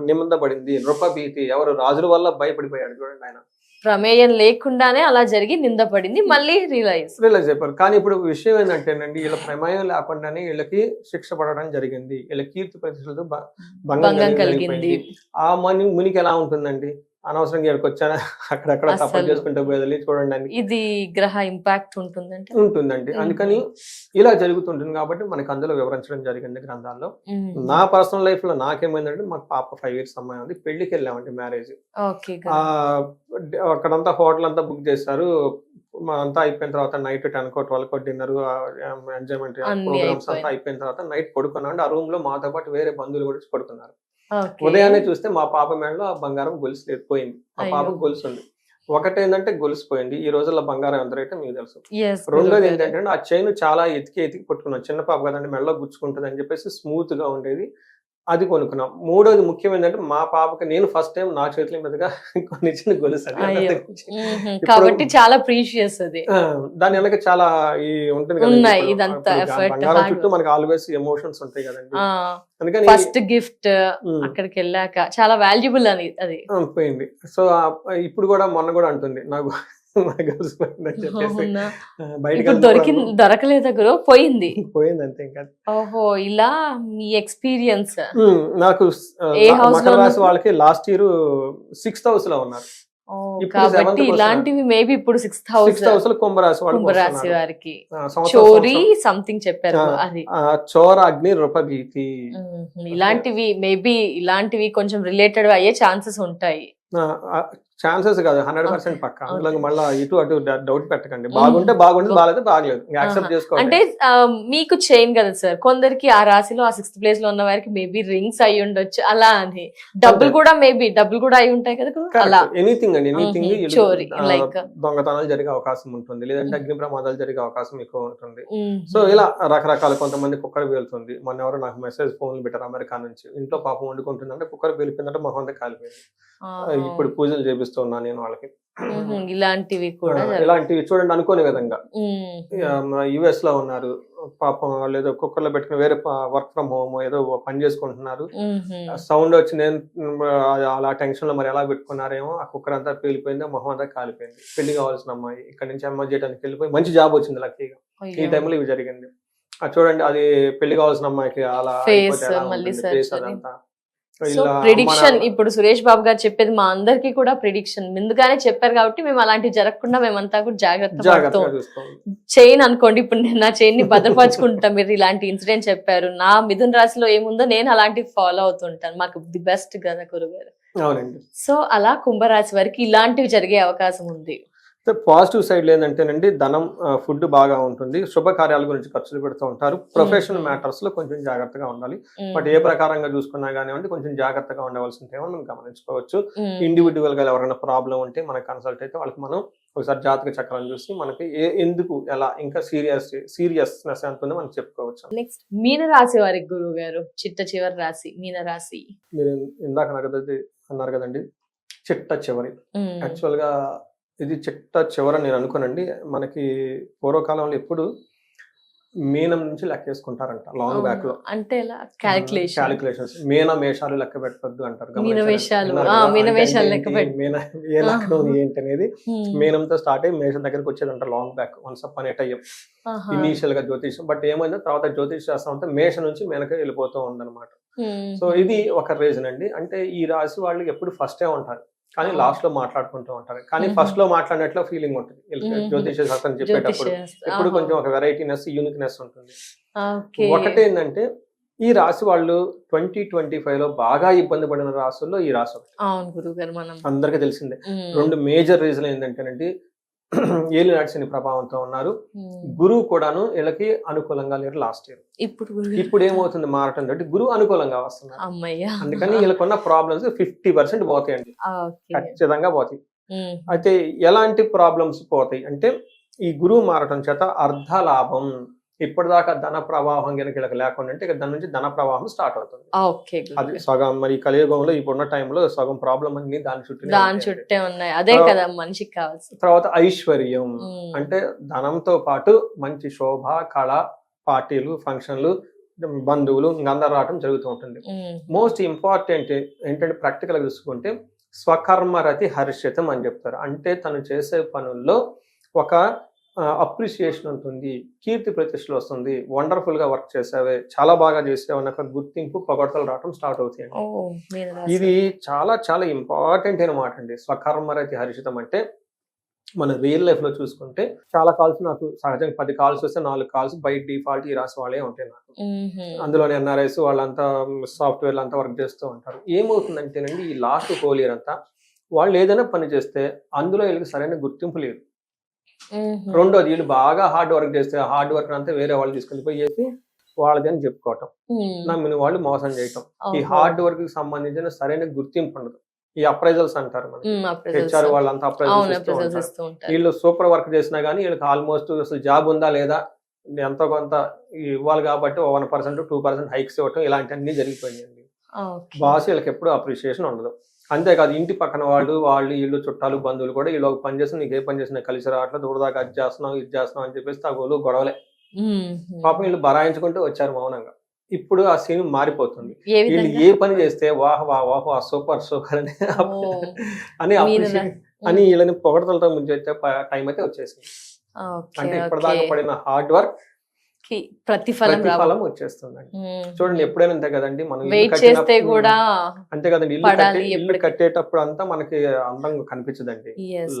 నిందపడింది నృపభీతి. ఎవరు? రాజుల వల్ల భయపడిపోయాడు. చూడండి, ఆయన
ప్రమేయం లేకుండానే అలా జరిగి నిందపడింది, మళ్ళీ రియలైజ్
అయిపోయారు. కానీ ఇప్పుడు విషయం ఏంటంటేనండి, వీళ్ళ ప్రమేయం లేకుండానే వీళ్ళకి శిక్ష పడడం జరిగింది. వీళ్ళ కీర్తి ప్రతిష్టలతో భంగం కలిగింది. ఆ మునికి ఎలా ఉంటుందండి, అనవసరంగా ఇక్కడికి వచ్చాను అక్కడక్కడ సపోర్ట్
అసలు.
చేసుకుంటే బదిలీ చూడండి అని
ఇది గ్రహ ఇంపాక్ట్ ఉంటుందంటే
ఉంటుందండి. అందుకని ఇలా జరుగుతుంటుంది కాబట్టి మనకి అందులో వివరించడం జరిగింది గ్రంథాల్లో. నా పర్సనల్ లైఫ్ లో నాకేమైందంటే మాకు పాప 5 years అమ్మాయి ఉంది, పెళ్లికి వెళ్ళామండి మ్యారేజ్.
ఓకే
అక్కడంతా హోటల్ అంతా బుక్ చేశారు. అంతా అయిపోయిన తర్వాత నైట్ 10 12 డిన్నర్ ఎంజాయ్మెంట్ ప్రోగ్రామ్స్ అంతా అయిపోయిన తర్వాత నైట్ పడుకున్నాం. ఆ రూమ్ లో మాతో పాటు వేరే బంధువులు కూడా పడుకున్నారు. ఉదయాన్నే చూస్తే మా పాప మెడలో ఆ బంగారం గొలుసు లేదు, పోయింది. మా పాపకు గొలుసు ఉంది. ఒకటేంటంటే గొలుసు పోయింది. ఈ రోజుల్లో బంగారం ఎంత రేటో మీకు తెలుసు. రెండోది ఏంటంటే ఆ చైన్ చాలా ఎతికి పట్టుకున్నాం. చిన్న పాప కదండి, మెడలో గుచ్చుకుంటుంది అని చెప్పేసి స్మూత్ గా ఉండేది, అది కొనుక్కున్నాం. మూడోది ముఖ్యం ఏంటంటే మా పాపకి నేను ఫస్ట్ టైం నా చేతుల మీదుగా కొన్ని చిన్న గొలుసు
కాబట్టి చాలా ప్రీషియస్ అది.
దాని వెనక చాలా ఈ ఉంటుంది బంగారం చుట్టూ మనకి ఆల్వేస్ ఎమోషన్స్ ఉంటాయి కదండి. అందుకని
ఫస్ట్ గిఫ్ట్ అక్కడికి వెళ్ళాక చాలా వాల్యుబుల్ అని అది
పోయింది. సో ఇప్పుడు కూడా మొన్న కూడా అంటుంది నాకు
దొరకలేదా గురు, పోయింది
పోయింది అంతే. ఇంకా
ఓహో, ఇలా మీ ఎక్స్పీరియన్స్.
నాకు మకర రాశి వాళ్ళకి లాస్ట్ ఇయర్ 6th house లో ఉన్నారు.
కాబట్టి ఇలాంటివి మేబీ ఇప్పుడు 6th house
లో కుంభరాశి
కుంభరాశి వారికి చోరీ సంథింగ్ చెప్పారు, అది
చోర అగ్ని రూపభీతి.
ఇలాంటివి కొంచెం రిలేటెడ్ అయ్యే ఛాన్సెస్ ఉంటాయి.
ఛాన్సెస్ కాదు, 100% పక్క. అందులో మళ్ళీ ఇటు అటు డౌట్ పెట్టకండి. బాగుంటే బాగుంటుంది, బాగాలేదు బాగలేదు, యాక్సెప్ట్ చేసుకోవాలి.
అంటే మీకు చైన్ కదా సార్, కొందరికి ఆ రాశిలో ఆ 6th place లో ఉన్న వారికి మేబీ రింగ్స్ అయి ఉండొచ్చు, అలా అని డబ్బులు కూడా అయి ఉంటాయి కదా అలా.
ఎనీథింగ్ అండి, ఎనీథింగ్
చోరీ లైక్
దొంగతనాలు జరిగే అవకాశం ఉంటుంది, లేదంటే అగ్ని ప్రమాదాలు జరిగే అవకాశం ఎక్కువ ఉంటుంది. సో ఇలా రకరకాల, కొంతమంది కుక్కర్ పేలుతుంది. మొన్న ఎవరు నాకు మెసేజ్ ఫోన్లు పెట్టారు అమెరికా నుంచి, ఇంట్లో పాపం వండుకుంటుందంటే కుక్కర్ పేలిపోయిందంటే మొహం అంతా కాలిపోయింది. ఇప్పుడు పూజలు చేపిస్తూ ఉన్నాను నేను వాళ్ళకి.
ఇలాంటివి
చూడండి అనుకోని విధంగా. US లో ఉన్నారు పాపం, వాళ్ళు ఏదో కుక్కర్లో పెట్టుకుని వేరే వర్క్ ఫ్రమ్ హోమ్ ఏదో పని చేసుకుంటున్నారు. సౌండ్ వచ్చి నేను అలా టెన్షన్ లో మరి ఎలా పెట్టుకున్నారేమో, ఆ కుక్కర్ అంతా పేలిపోయింది, మొహం అంతా కాలిపోయింది. పెళ్లి కావాల్సిన అమ్మాయి ఇక్కడ నుంచి అమ్మాయి చేయడానికి వెళ్ళిపోయి మంచి జాబ్ వచ్చింది లక్కీగా. ఈ టైంలో ఇవి జరిగింది. చూడండి, అది పెళ్లి కావాల్సిన అమ్మాయికి అలా అదంతా.
ప్రిడిక్షన్ ఇప్పుడు సురేష్ బాబు గారు చెప్పేది మా అందరికి కూడా ప్రిడిక్షన్ ముందుగానే చెప్పారు కాబట్టి మేము అలాంటివి జరగకుండా మేమంతా కూడా జాగ్రత్త చైన్ అనుకోండి. ఇప్పుడు నేను నా చైన్ ని భద్రపరచుకుంటా. మీరు ఇలాంటి ఇన్సిడెంట్ చెప్పారు, నా మిథున రాశిలో ఏముందో నేను అలాంటివి ఫాలో అవుతుంటాను. మాకు ది బెస్ట్ కదా గురుగారు. సో అలా కుంభరాశి వారికి ఇలాంటివి జరిగే అవకాశం ఉంది.
పాజిటివ్ సైడ్ ఏంటంటేనండి, ధనం, ఫుడ్ బాగా ఉంటుంది, శుభకార్యాల గురించి ఖర్చులు పెడుతూ ఉంటారు. ప్రొఫెషనల్ మ్యాటర్స్ లో కొంచెం జాగ్రత్తగా ఉండాలి. బట్ ఏ ప్రకారంగా చూసుకున్నా కానివ్వండి కొంచెం జాగ్రత్తగా ఉండవలసిందేమో మనం గమనించుకోవచ్చు. ఇండివిజువల్ గా ఎవరైనా ప్రాబ్లం ఉంటే మనకు కన్సల్ట్ అయితే వాళ్ళకి మనం ఒకసారి జాతక చక్రం చూసి మనకి ఎందుకు ఎలా ఇంకా సీరియస్నెస్ ఎంత ఉందో మనం చెప్పుకోవచ్చు.
నెక్స్ట్ మీనరాశి వారికి గురువు గారు, చిట్ట చివరి రాశి మీనరాశి.
మీరు ఇందాక అన్నారు కదండి చిట్ట చివరి. యాక్చువల్ గా ఇది చిట్ట చివర నేను అనుకోనండి. మనకి పూర్వకాలంలో ఎప్పుడు మీనం నుంచి లెక్కేసుకుంటారంట లాంగ్ బ్యాక్ లో.
అంటే క్యాలిక్యులేషన్స్
మేషాలు లెక్క పెట్టద్దు అంటారు. ఏ లక్షణం ఏంటి అనేది మీనంతో స్టార్ట్ అయ్యి మేషం దగ్గరకు వచ్చేదంట long back. Once upon a time initial గా జ్యోతిషం. బట్ ఏమైందో తర్వాత జ్యోతిష శాస్త్రం అంతా మేషం నుంచి మేనక వెళ్ళిపోతూ ఉందన్నమాట. సో ఇది ఒక రీజన్ అండి. అంటే ఈ రాశి వాళ్ళు ఎప్పుడు ఫస్టే ఉంటారు కానీ లాస్ట్ లో మాట్లాడుకుంటూ ఉంటారు. కానీ ఫస్ట్ లో మాట్లాడినట్లు ఫీలింగ్ ఉంటుంది జ్యోతిష శాస్త్రం చెప్పేటప్పుడు. ఎప్పుడు కొంచెం ఒక వెరైటీనెస్, యూనిక్నెస్ ఉంటుంది. ఒకటేంటంటే ఈ రాశి వాళ్ళు 2025 లో బాగా ఇబ్బంది పడిన రాశుల్లో ఈ రాశి అందరికీ తెలిసిందే. 2 మేజర్ రీజన్ ఏంటంటేనండి, ఏలినాటి శని ప్రభావంతో ఉన్నారు. గురువు కూడాను వీళ్ళకి అనుకూలంగా లేరు లాస్ట్ ఇయర్. ఇప్పుడు ఏమవుతుంది మారటం తోటి గురువు అనుకూలంగా వస్తున్నారు. అందుకని వీళ్ళకున్న ప్రాబ్లమ్స్ 50% పోతాయండి, ఖచ్చితంగా పోతాయి. అయితే ఎలాంటి ప్రాబ్లమ్స్ పోతాయి అంటే, ఈ గురువు మారటం చేత అర్ధ లాభం. ఇప్పటిదాకా ధన ప్రవాహం కనుక వీళ్ళకి లేకుండా అంటే దాని నుంచి ధన ప్రవాహం స్టార్ట్ అవుతుంది. అది సగం మరి కలియుగంలో ఇప్పుడున్న టైంలో సగం ప్రాబ్లం అన్ని దాని
చుట్టే ఉన్నాయి. అదే కదా మనిషికి కావాల్సింది.
తర్వాత ఐశ్వర్యం అంటే ధనంతో పాటు మంచి శోభ, కళ, పార్టీలు, ఫంక్షన్లు, బంధువులు అందరు రావటం జరుగుతూ ఉంటుంది. మోస్ట్ ఇంపార్టెంట్ ఏంటంటే ప్రాక్టికల్ గా చూసుకుంటే స్వకర్మరతి హర్షితం అని చెప్తారు. అంటే తను చేసే పనుల్లో ఒక అప్రిసియేషన్ ఉంటుంది, కీర్తి ప్రతిష్టలు వస్తుంది, వండర్ఫుల్ గా వర్క్ చేసావే, చాలా బాగా చేసావు అన్న గుర్తింపు పొగడ్తలు రావడం స్టార్ట్ అవుతాయండి.
ఓ మీనరాశి.
ఇది చాలా చాలా ఇంపార్టెంట్ అయిన మాట అండి. స్వకర్మరతి హర్షితం అంటే మన రియల్ లైఫ్ లో చూసుకుంటే చాలా కాల్స్ నాకు సహజంగా 10 కాల్స్ వస్తే 4 కాల్స్ బై డిఫాల్ట్ ఈ రాసి వాళ్ళే ఉంటాయి నాకు. అందులోనే ఎన్ఆర్ఐస్ వాళ్ళంతా సాఫ్ట్వేర్ అంతా వర్క్ చేస్తూ ఉంటారు. ఏమవుతుందంటేనండి ఈ లాస్ట్ హోల్ ఇయర్ అంతా వాళ్ళు ఏదైనా పని చేస్తే అందులో వీళ్ళకి సరైన గుర్తింపు లేదు. రెండోది వీళ్ళు బాగా హార్డ్ వర్క్ చేస్తే హార్డ్ వర్క్ అంతా వేరే వాళ్ళు తీసుకుని పోయి చేసి వాళ్ళది అని చెప్పుకోవటం, నమ్మిన వాళ్ళు మోసం చేయటం. ఈ హార్డ్ వర్క్ కి సంబంధించిన సరైన గుర్తింపు ఉండదు. ఈ అప్రైజల్స్ అంటారు మనకి, హెచ్ఆర్ వాళ్ళంతా అప్రైజల్స్ ఇస్తూ ఉంటారు. వీళ్ళు సూపర్ వర్క్ చేసినా గానీ వీళ్ళకి ఆల్మోస్ట్ అసలు జాబ్ ఉందా లేదా ఎంతో కొంత ఇవ్వాలి కాబట్టి 1% 2% హైక్స్ ఇవ్వటం ఇలాంటివన్నీ జరిగిపోయిందండి. బాస్ వీళ్ళకి ఎప్పుడు అప్రిషియేషన్ ఉండదు. అంతేకాదు ఇంటి పక్కన వాళ్ళు వీళ్ళు చుట్టాలు బంధువులు కూడా వీళ్ళు ఒక పని చేసిన నీకు ఏ పని చేసినా కలిసి రావట్లేదు, దూరదాకా అది చేస్తున్నావు ఇది చేస్తున్నావు అని చెప్పేసి తగోలు గొడవలే. పాపం వీళ్ళు బరాయించుకుంటూ వచ్చారు మౌనంగా. ఇప్పుడు ఆ సీన్ మారిపోతుంది. వీళ్ళు ఏ పని చేస్తే వాహ్ వాహ్ వాహ్ వాహ్ సూపర్ సూపర్ అని అని వీళ్ళని పొగడతలతో ముందు టైం అయితే వచ్చేసింది. అంటే ఇప్పటిదాకా పడిన హార్డ్ వర్క్
ప్రతిఫలం
వచ్చేస్తుందండి. చూడండి ఎప్పుడైనా అంతే కదండి, మనం అంతే కదండి, ఇల్లు కట్టేటప్పుడు అంతా మనకి అందం కనిపించదండి.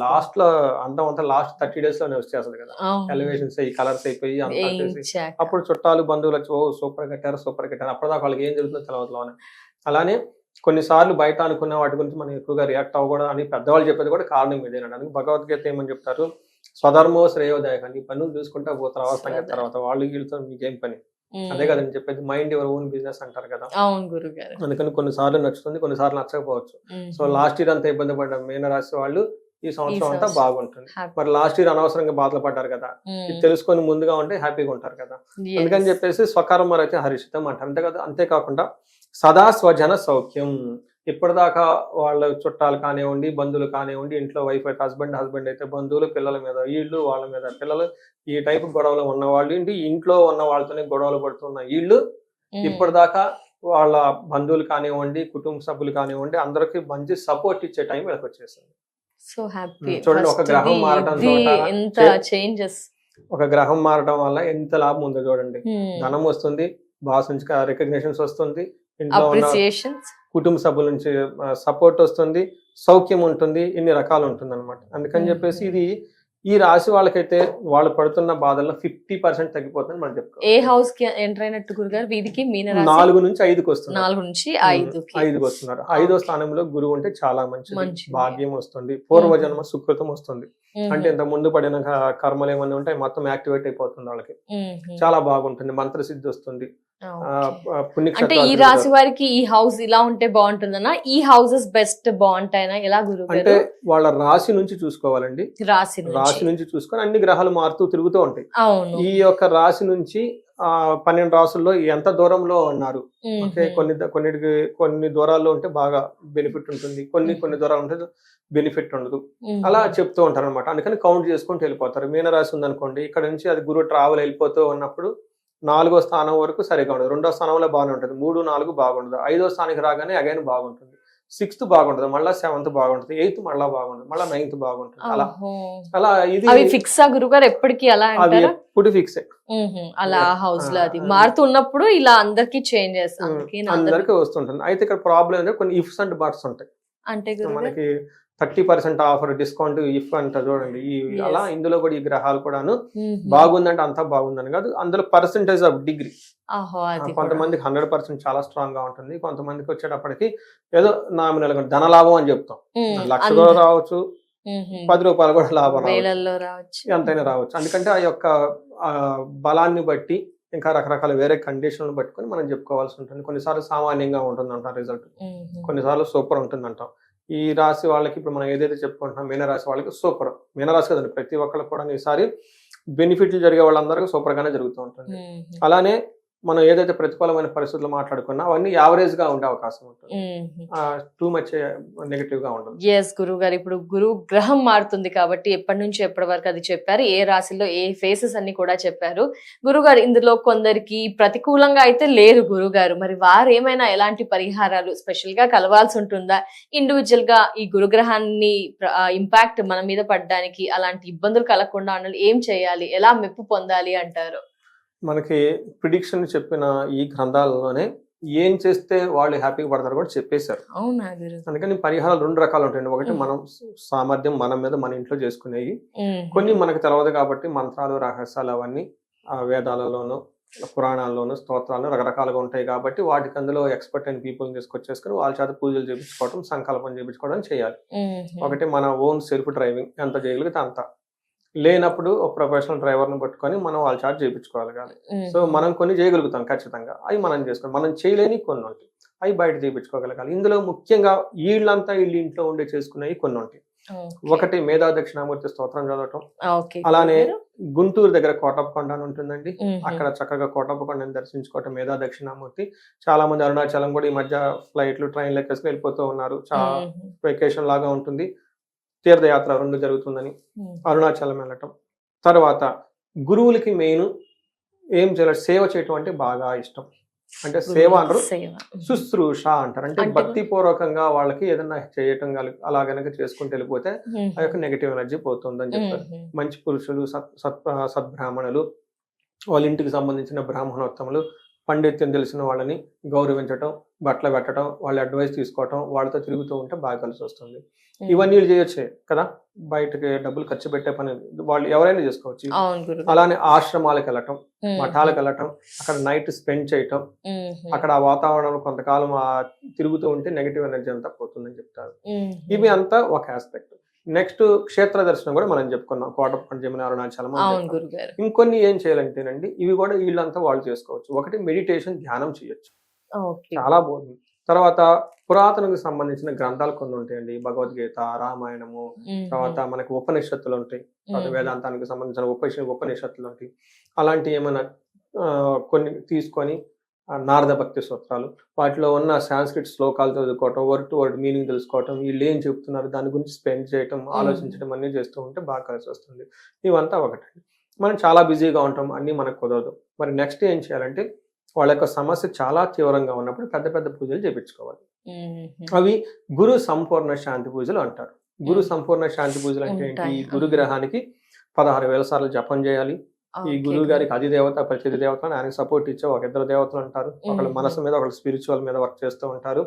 లాస్ట్ లో అందం అంతా లాస్ట్ 30 days లోనే వచ్చేస్తుంది కదా, ఎలివేషన్స్ అయ్యి కలర్స్ అయిపోయి అంతా చేసి అప్పుడు చుట్టాలు బంధువులు వచ్చి ఓ సూపర్ కట్టారు అప్పటిదాకా వాళ్ళకి ఏం జరుగుతుందో తెలియదు. అలానే కొన్నిసార్లు బయట అనుకున్న వాటి గురించి మనం ఎక్కువగా రియాక్ట్ అవ్వకూడదు అని పెద్దవాళ్ళు చెప్పేది కూడా కారణం ఇదేనండి. భగవద్గీత ఏమని చెప్తారు, స్వధర్మో శ్రేయోదాయక, నీ పనులు చూసుకుంటా పోతారు అవసరం తర్వాత వాళ్ళు వీళ్ళతో మీకేం పని, అదే కదండి చెప్పేది, మైండ్ యువర్ ఓన్ బిజినెస్ అంటారు కదా. అందుకని కొన్నిసార్లు నచ్చుతుంది కొన్నిసార్లు నచ్చకపోవచ్చు. సో లాస్ట్ ఇయర్ అంతా ఇబ్బంది పడ్డారు మీనరాశి వాళ్ళు, ఈ సంవత్సరం అంతా బాగుంటుంది. మరి లాస్ట్ ఇయర్ అనవసరంగా బాధలు పడ్డారు కదా, ఇది తెలుసుకొని ముందుగా ఉంటే హ్యాపీగా ఉంటారు కదా. అందుకని చెప్పేసి స్వకర్మరతి హర్షితం అంటారు. అంతే కదా, అంతేకాకుండా సదా స్వజన సౌఖ్యం. ఇప్పటిదాకా వాళ్ళ చుట్టాలు కానివ్వండి బంధువులు కానివ్వండి, ఇంట్లో వైఫ్ అయితే హస్బెండ్ అయితే బంధువులు, పిల్లల మీద వీళ్ళు, వాళ్ళ మీద పిల్లలు, ఈ టైప్ గొడవలు ఉన్న వాళ్ళు, ఇంట్లో ఉన్న వాళ్ళతోనే గొడవలు పడుతున్న వీళ్ళు ఇప్పటిదాకా వాళ్ళ బంధువులు కానివ్వండి కుటుంబ సభ్యులు కానివ్వండి అందరికి మంచి సపోర్ట్ ఇచ్చే టైం వీళ్ళకి వచ్చేసింది.
So happy.
చూడండి ఒక గ్రహం మారడం వల్ల ఎంత లాభం ఉందో చూడండి. ధనం వస్తుంది, బాస్ నుంచి రికగ్నిషన్స్ వస్తుంది, ఇంట్లో ఉన్న కుటుంబ సభ్యుల నుంచి సపోర్ట్ వస్తుంది, సౌఖ్యం ఉంటుంది, ఇన్ని రకాలు ఉంటుంది అనమాట. అందుకని చెప్పేసి ఇది ఈ రాశి వాళ్ళకైతే వాళ్ళు పడుతున్న బాధల్లో 50% తగ్గిపోతుంది మనం చెప్పుకోవాలి.
ఏ హౌస్ కి ఎంటర్ అయినట్టు గురుగారు? వీధికి మీనరాశి
4 నుంచి 5కి వస్తున్నారు.
4 నుంచి 5కి
వస్తున్నారు. 5వ స్థానంలో గురువు ఉంటే చాలా మంచిది, భాగ్యం వస్తుంది, పూర్వజన్మ సుకృతం వస్తుంది. అంటే ఇంత ముందు పడిన కర్మలు ఏమన్నా ఉంటే మొత్తం యాక్టివేట్ అయిపోతుంది వాళ్ళకి, చాలా బాగుంటుంది, మంత్రసిద్ధి వస్తుంది.
అంటే ఈ రాశి వారికి ఈ హౌస్ ఇలా ఉంటే బాగుంటుందన్నా, ఈ హౌసెస్ బెస్ట్ బాగుంటాయినా, ఎలా గురువు?
అంటే వాళ్ళ రాశి నుంచి చూసుకోవాలండి. రాశి నుంచి చూసుకొని అన్ని గ్రహాలు మారుతూ తిరుగుతూ ఉంటాయి. ఈ యొక్క రాశి నుంచి 12 రాసుల్లో ఎంత దూరంలో ఉన్నారు, ఓకే, కొన్ని దూరాల్లో ఉంటే బాగా బెనిఫిట్ ఉంటుంది, కొన్ని దూరాలు ఉంటే బెనిఫిట్ ఉండదు, అలా చెప్తూ ఉంటారు అనమాట. అందుకని కౌంట్ చేసుకుంటూ వెళ్ళిపోతారు. మీనరాశి ఉందనుకోండి, ఇక్కడ నుంచి అది గురువు ట్రావెల్ వెళ్ళిపోతూ ఉన్నప్పుడు 4వ స్థానం వరకు సరిగా ఉండదు, 2వ స్థానంలో బాగానే ఉంటుంది, 3, 4 బాగుండదు, 5వ స్థానానికి రాగానే అగైన్ బాగుంటుంది, 6th బాగుంటుంది, మళ్ళీ 7th బాగుంటుంది, 8th మళ్ళీ బాగుంటుంది, మళ్ళీ 9th బాగుంటుంది. అలా ఇది
ఫిక్స్ గురుగారు ఎప్పటికీ అలా
ఎప్పుడు ఫిక్స్
అలా హౌస్ లో అది మారుతూ ఉన్నప్పుడు ఇలా అందరికి చేంజెస్
అందరికి వస్తుంటుంది. అయితే ఇక్కడ ప్రాబ్లం ఏంటంటే కొన్ని ఇఫ్స్ అండ్ బట్స్ ఉంటాయి.
అంటే
మనకి 30% ఆఫర్ డిస్కౌంట్ ఇఫ్ అంట చూడండి, అలా ఇందులో కూడా ఈ గ్రహాలు కూడాను బాగుందంటే అంతా బాగుందని కాదు, అందులో పర్సెంటేజ్ ఆఫ్ డిగ్రీ కొంతమందికి 100% చాలా స్ట్రాంగ్ గా ఉంటుంది, కొంతమందికి వచ్చేటప్పటికి ఏదో నామినల్ గా ధనలాభం అని చెప్తాం, 1,00,000 కూడా రావచ్చు, 10 రూపాయలు కూడా లాభం రావచ్చు, ఎంతైనా రావచ్చు. అందుకంటే ఆ యొక్క బలాన్ని బట్టి ఇంకా రకరకాల వేరే కండిషన్లు పట్టుకొని మనం చెప్పుకోవాల్సి ఉంటుంది. కొన్నిసార్లు సామాన్యంగా ఉంటుంది అంటాం రిజల్ట్, కొన్నిసార్లు సూపర్ ఉంటుంది అంటాం. ఈ రాశి వాళ్ళకి ఇప్పుడు మనం ఏదైతే చెప్పుకుంటున్నాం మీనరాశి వాళ్ళకి సూపర్, మీనరాశి కదండి ప్రతి ఒక్కరికి కూడా ఈసారి బెనిఫిట్లు జరిగే వాళ్ళందరికీ సూపర్ గానే జరుగుతూ ఉంటుంది. అలానే మనం ఏదైతే ప్రతికూలమైన పరిస్థితులు మాట్లాడుకున్నా అవన్నీ యావరేజ్ గా ఉండే అవకాశం ఉంటుంది. టూ మచ్ నెగటివ్ గా ఉండదు.
ఎస్ గురువు గారు, ఇప్పుడు గురు గ్రహం మారుతుంది కాబట్టి ఎప్పటి నుంచి ఎప్పటి వరకు అది చెప్పారు, ఏ రాశిలో ఏ ఫేసెస్ అన్ని కూడా చెప్పారు గురుగారు. ఇందులో కొందరికి ప్రతికూలంగా అయితే లేరు గురుగారు, మరి వారు ఏమైనా ఎలాంటి పరిహారాలు స్పెషల్ గా కలవాల్సి ఉంటుందా? ఇండివిజువల్ గా ఈ గురుగ్రహాన్ని ఇంపాక్ట్ మన మీద పడడానికి, అలాంటి ఇబ్బందులు కలగకుండా ఉండాలి ఏం చేయాలి, ఎలా మెప్పు పొందాలి అంటారు?
మనకి ప్రిడిక్షన్ చెప్పిన ఈ గ్రంథాలలోనే ఏం చేస్తే వాళ్ళు హ్యాపీగా పడతారు కూడా చెప్పేశారు.
అవునా గురు?
అందుకని పరిహారాలు 2 రకాలు ఉంటాయండి. ఒకటి మనం సామర్థ్యం మన మీద మన ఇంట్లో చేసుకునేవి, కొన్ని మనకు తెలియదు కాబట్టి మంత్రాలు రహస్యాలు అవన్నీ వేదాలలోనూ పురాణాల్లోనూ స్తోత్రాలు రకరకాలుగా ఉంటాయి కాబట్టి వాటికి అందులో ఎక్స్పర్ట్ అయిన పీపుల్ని తీసుకొచ్చేసుకుని వాళ్ళ చేత పూజలు చేయించుకోవడం, సంకల్పం చేయించుకోవడం చేయాలి. ఒకటి మన ఓన్ సెల్ఫ్ డ్రైవింగ్ ఎంత చేయగలిగితే అంత, లేనప్పుడు ఒక ప్రొఫెషనల్ డ్రైవర్ని పట్టుకొని మనం వాళ్ళ చార్జ్ చేయించుకోగలగాలి. సో మనం కొన్ని చేయగలుగుతాం ఖచ్చితంగా, అవి మనం చేసుకోవాలి. మనం చేయలేని కొన్ని ఉంటాయి, అవి బయట చేయించుకోగలగాలి. ఇందులో ముఖ్యంగా వీళ్ళ ఇంట్లో ఉండే చేసుకునేవి కొన్ని ఉంటాయి. ఒకటి మేధా దక్షిణామూర్తి స్తోత్రం చదవటం, అలానే గుంటూరు దగ్గర కోటప్పకొండ అని ఉంటుందండి, అక్కడ చక్కగా కోటప్పకొండని దర్శించుకోవటం మేధా దక్షిణామూర్తి. చాలా మంది అరుణాచలం కూడా ఈ మధ్య ఫ్లైట్లు ట్రైన్లు ఎక్కేసుకుని వెళ్ళిపోతూ ఉన్నారు. చాలా వెకేషన్ లాగా ఉంటుంది, తీర్థయాత్ర 2 జరుగుతుందని అరుణాచలం వెళ్ళటం. తర్వాత గురువులకి మెయిన్ ఏం చేయాలి, సేవ చేయటం అంటే బాగా ఇష్టం. అంటే సేవ అంటారు, శుశ్రూష అంటారు. అంటే భక్తిపూర్వకంగా వాళ్ళకి ఏదైనా చేయటం అలా గనక చేసుకుంటూ వెళ్ళిపోతే ఆ యొక్క నెగిటివ్ ఎనర్జీ పోతుందని చెప్తారు. మంచి పురుషులు, సద్బ్రాహ్మణులు, వాళ్ళ ఇంటికి సంబంధించిన బ్రాహ్మణోత్తములు, పండిత్యం తెలిసిన వాళ్ళని గౌరవించటం, బట్టలు పెట్టడం, వాళ్ళ అడ్వైస్ తీసుకోవటం, వాళ్ళతో తిరుగుతూ ఉంటే బాగా కలిసి వస్తుంది. ఇవన్నీ చేయొచ్చే కదా, బయటకి డబ్బులు ఖర్చు పెట్టే పని వాళ్ళు ఎవరైనా చేసుకోవచ్చు. అలానే ఆశ్రమాలకు వెళ్ళటం, మఠాలకు వెళ్ళటం, అక్కడ నైట్ స్పెండ్ చేయటం, అక్కడ ఆ వాతావరణంలో కొంతకాలం తిరుగుతూ ఉంటే నెగిటివ్ ఎనర్జీ అంతా పోతుందని చెప్తారు. ఇవి అంతా ఒక ఆస్పెక్ట్. నెక్స్ట్ క్షేత్ర దర్శనం కూడా మనం చెప్పుకున్నాం, కోటప్పకొండ, జమున, అరుణాచలం. ఇంకొన్ని ఏం చేయాలంటేనండి, ఇవి కూడా వీళ్ళంతా వాళ్ళు చేసుకోవచ్చు. ఒకటి మెడిటేషన్, ధ్యానం చేయొచ్చు, చాలా బాగుంది. తర్వాత పురాతనకు సంబంధించిన గ్రంథాలు కొన్ని ఉంటాయండి, భగవద్గీత, రామాయణము, తర్వాత మనకి ఉపనిషత్తులు ఉంటాయి, వేదాంతానికి సంబంధించిన ఉపనిషత్తులు ఉంటాయి. అలాంటి ఏమైనా కొన్ని తీసుకొని నారద భక్తి సూత్రాలు, వాటిలో ఉన్న సాంస్క్రిట్ శ్లోకాలు చదువుకోవటం, వర్డ్ టు వర్డ్ మీనింగ్ తెలుసుకోవటం, వీళ్ళు ఏం చెప్తున్నారు దాని గురించి స్పెండ్ చేయటం, ఆలోచించడం అన్నీ చేస్తూ ఉంటే బాగా కలిసి వస్తుంది. ఇవంతా ఒకటండి. మనం చాలా బిజీగా ఉంటాం, అన్నీ మనకు కుదరదు. మరి నెక్స్ట్ ఏం చేయాలంటే, వాళ్ళ యొక్క సమస్య చాలా తీవ్రంగా ఉన్నప్పుడు పెద్ద పెద్ద పూజలు చేయించుకోవాలి. అవి గురు సంపూర్ణ శాంతి పూజలు అంటారు. గురు సంపూర్ణ శాంతి పూజలు అంటే ఏంటి, గురుగ్రహానికి 16,000 సార్లు జపం చేయాలి. ఈ గురువు గారికి అధిదేవత, ప్రతి దేవత, ఆయనకి సపోర్ట్ ఇచ్చే 1-2 దేవతలు ఉంటారు. ఒకళ్ళ మనసు మీద, ఒకళ్ళు స్పిరిచువల్ మీద వర్క్ చేస్తూ ఉంటారు.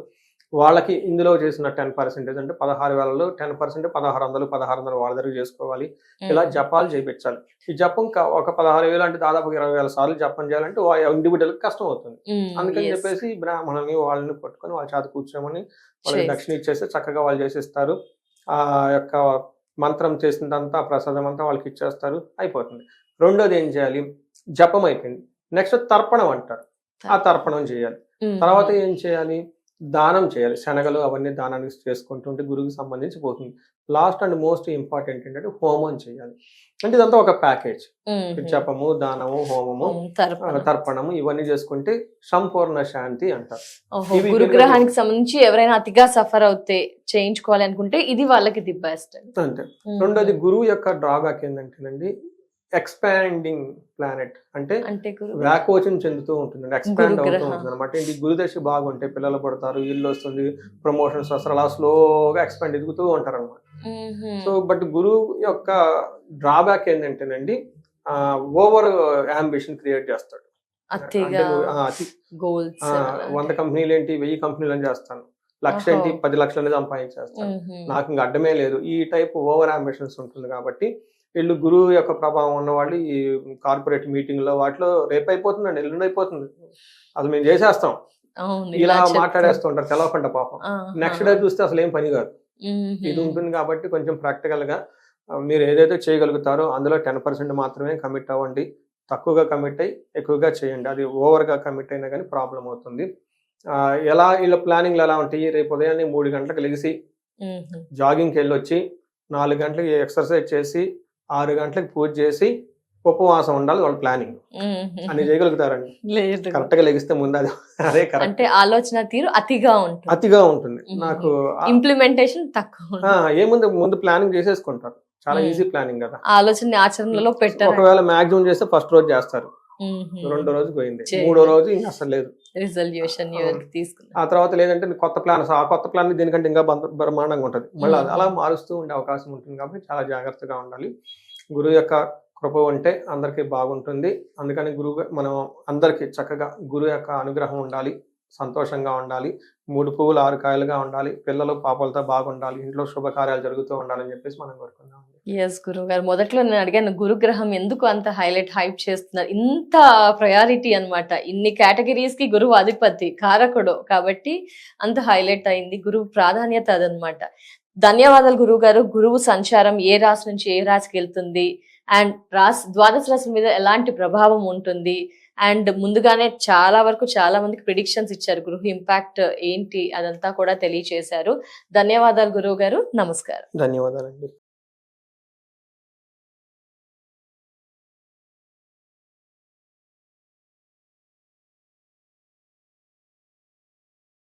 వాళ్ళకి ఇందులో చేసిన 10% అంటే 16,000లో 10% 1600 వాళ్ళ దగ్గర చేసుకోవాలి. ఇలా జపాలు చేయించాలి. ఈ జపం ఒక 16,000 అంటే దాదాపు 20,000 సార్లు జపం చేయాలంటే ఇండివిజువల్ కష్టం అవుతుంది. అందుకని చెప్పేసి బ్రాహ్మణుని వాళ్ళని పట్టుకొని వాళ్ళ చేత కూర్చోమని వాళ్ళకి దక్షిణ ఇచ్చేస్తే చక్కగా వాళ్ళు చేసేస్తారు. ఆ యొక్క మంత్రం చేసినంతా ప్రసాదం అంతా వాళ్ళకి ఇచ్చేస్తారు, అయిపోతుంది. రెండోది ఏం చేయాలి, జపం అయిపోయింది, నెక్స్ట్ తర్పణం అంటారు, ఆ తర్పణం చేయాలి. తర్వాత ఏం చేయాలి, దానం చేయాలి. శనగలు అవన్నీ దానానికి చేసుకుంటుంటే గురువుకి సంబంధించి పోతుంది. లాస్ట్ అండ్ మోస్ట్ ఇంపార్టెంట్ ఏంటంటే హోమం చేయాలి. అంటే ఇదంతా ఒక ప్యాకేజ్, జపము, దానము, హోమము, తర్పణము, ఇవన్నీ చేసుకుంటే సంపూర్ణ శాంతి అంటారు.
గురుగ్రహానికి సంబంధించి ఎవరైనా అతిగా సఫర్ అవుతే చేయించుకోవాలి అనుకుంటే ఇది వాళ్ళకి ది బెస్ట్
అంతే. రెండోది గురువు యొక్క డ్రాబ్యాక్ ఏంటంటేనండి, ఎక్స్పాండింగ్ ప్లానెట్, అంటే వ్యాకోచం చెందుతూ ఉంటుంది, ఎక్స్పాండ్ అవుతూ ఉంటుంది అనమాట. ఇది గురుదశ బాగుంటే పిల్లలు పడతారు, ఇల్లు వస్తుంది, ప్రమోషన్స్ వస్తారు, అలా స్లోగా ఎక్స్పాండ్ ఎదుగుతూ ఉంటారు అనమాట. సో బట్ గురువు యొక్క డ్రాబ్యాక్ ఏంటంటేనండి, ఓవర్ అంబిషన్ క్రియేట్ చేస్తాడు. 100 కంపెనీలు ఏంటి, 1000 కంపెనీలు అని చేస్తాను, లక్ష ఏంటి, 10 లక్షలని సంపాదించేస్తాను, నాకు ఇంకా అడ్డమే లేదు, ఈ టైప్ ఓవర్ అంబిషన్స్ ఉంటుంది. కాబట్టి వీళ్ళు గురువు యొక్క ప్రభావం ఉన్న వాళ్ళు ఈ కార్పొరేట్ మీటింగ్ లో వాటిలో రేపు అయిపోతుందండి, ఎల్లుండి అయిపోతుంది, అసలు మేము చేసేస్తాం, ఇలా మాట్లాడేస్తూ ఉంటారు తెలవకుండా పాపం. నెక్స్ట్ డే చూస్తే అసలు ఏం పని కాదు. ఇది ఉంటుంది కాబట్టి కొంచెం ప్రాక్టికల్ గా మీరు ఏదైతే చేయగలుగుతారో అందులో 10% మాత్రమే కమిట్ అవ్వండి. తక్కువగా కమిట్ అయ్యి ఎక్కువగా చేయండి. అది ఓవర్ గా కమిట్ అయినా కానీ ప్రాబ్లం అవుతుంది. ఎలా వీళ్ళ ప్లానింగ్లు ఎలా ఉంటాయి, రేపు ఉదయాన్నే 3 గంటలకు లెగిసి జాగింగ్కి వెళ్ళి వచ్చి 4 గంటలకి ఎక్సర్సైజ్ చేసి 6 గంటలకు పూజ చేసి ఉపవాసం ఉండాలి, వాళ్ళ ప్లానింగ్ అన్ని చేయగలుగుతారండి.
లేదు
కరెక్ట్ గా లెగిస్తే ముందు అదే కరెక్ట్.
అంటే ఆలోచన తీరు అతిగా ఉంటుంది,
అతిగా ఉంటుంది. నాకు
ఇంప్లిమెంటేషన్ తక్కువ ఉంటుంది.
ఏముంది, ముందు ప్లానింగ్ చేసేసుకుంటారు. చాలా ఈజీ ప్లానింగ్ కదా.
ఆలోచన ఆచరణలో పెట్టారు.
ఒకవేళ మాక్సిమం చేస్తే ఫస్ట్ రోజు చేస్తారు, రెండో రోజు పోయింది, మూడో రోజు ఇంకా అసలు లేదు.
రిజల్యూషన్ తీసుకున్నారు.
ఆ తర్వాత లేదంటే కొత్త ప్లాన్, ఆ కొత్త ప్లాన్ దీనికంటే ఇంకా బ్రహ్మాండంగా ఉంటుంది. మళ్ళీ అలా మారుస్తూ ఉండే అవకాశం ఉంటుంది. కాబట్టి చాలా జాగ్రత్తగా ఉండాలి. గురువు యొక్క కృప ఉంటే అందరికీ బాగుంటుంది. అందుకని గురువు మనం అందరికీ చక్కగా గురువు యొక్క అనుగ్రహం ఉండాలి, సంతోషంగా ఉండాలి, 3 పువ్వులు 6 కాయలుగా ఉండాలి, పిల్లలు పాపలతో బాగుండాలి, ఇంట్లో శుభకార్యాలు జరుగుతూ ఉండాలని చెప్పేసి మనం కోరుకుందాం.
ఎస్ గురువు గారు, మొదట్లో నేను అడిగాను గురుగ్రహం ఎందుకు అంత హైప్ చేస్తున్నారు, ఇంత ప్రయారిటీ అన్నమాట. ఇన్ని కేటగిరీస్ కి గురువు అధిపతి కారకుడు కాబట్టి అంత హైలైట్ అయింది. గురువు ప్రాధాన్యత అదనమాట. ధన్యవాదాలు గురువు గారు. గురువు సంచారం ఏ రాశి నుంచి ఏ రాశికి వెళ్తుంది, అండ్ ద్వాదశ రాశుల మీద ఎలాంటి ప్రభావం ఉంటుంది, అండ్ ముందుగానే చాలా వరకు చాలా మందికి ప్రిడిక్షన్స్ ఇచ్చారు. గురువు ఇంపాక్ట్ ఏంటి అదంతా కూడా తెలియచేశారు. ధన్యవాదాలు గురువు గారు. నమస్కారం.
ధన్యవాదాలండి.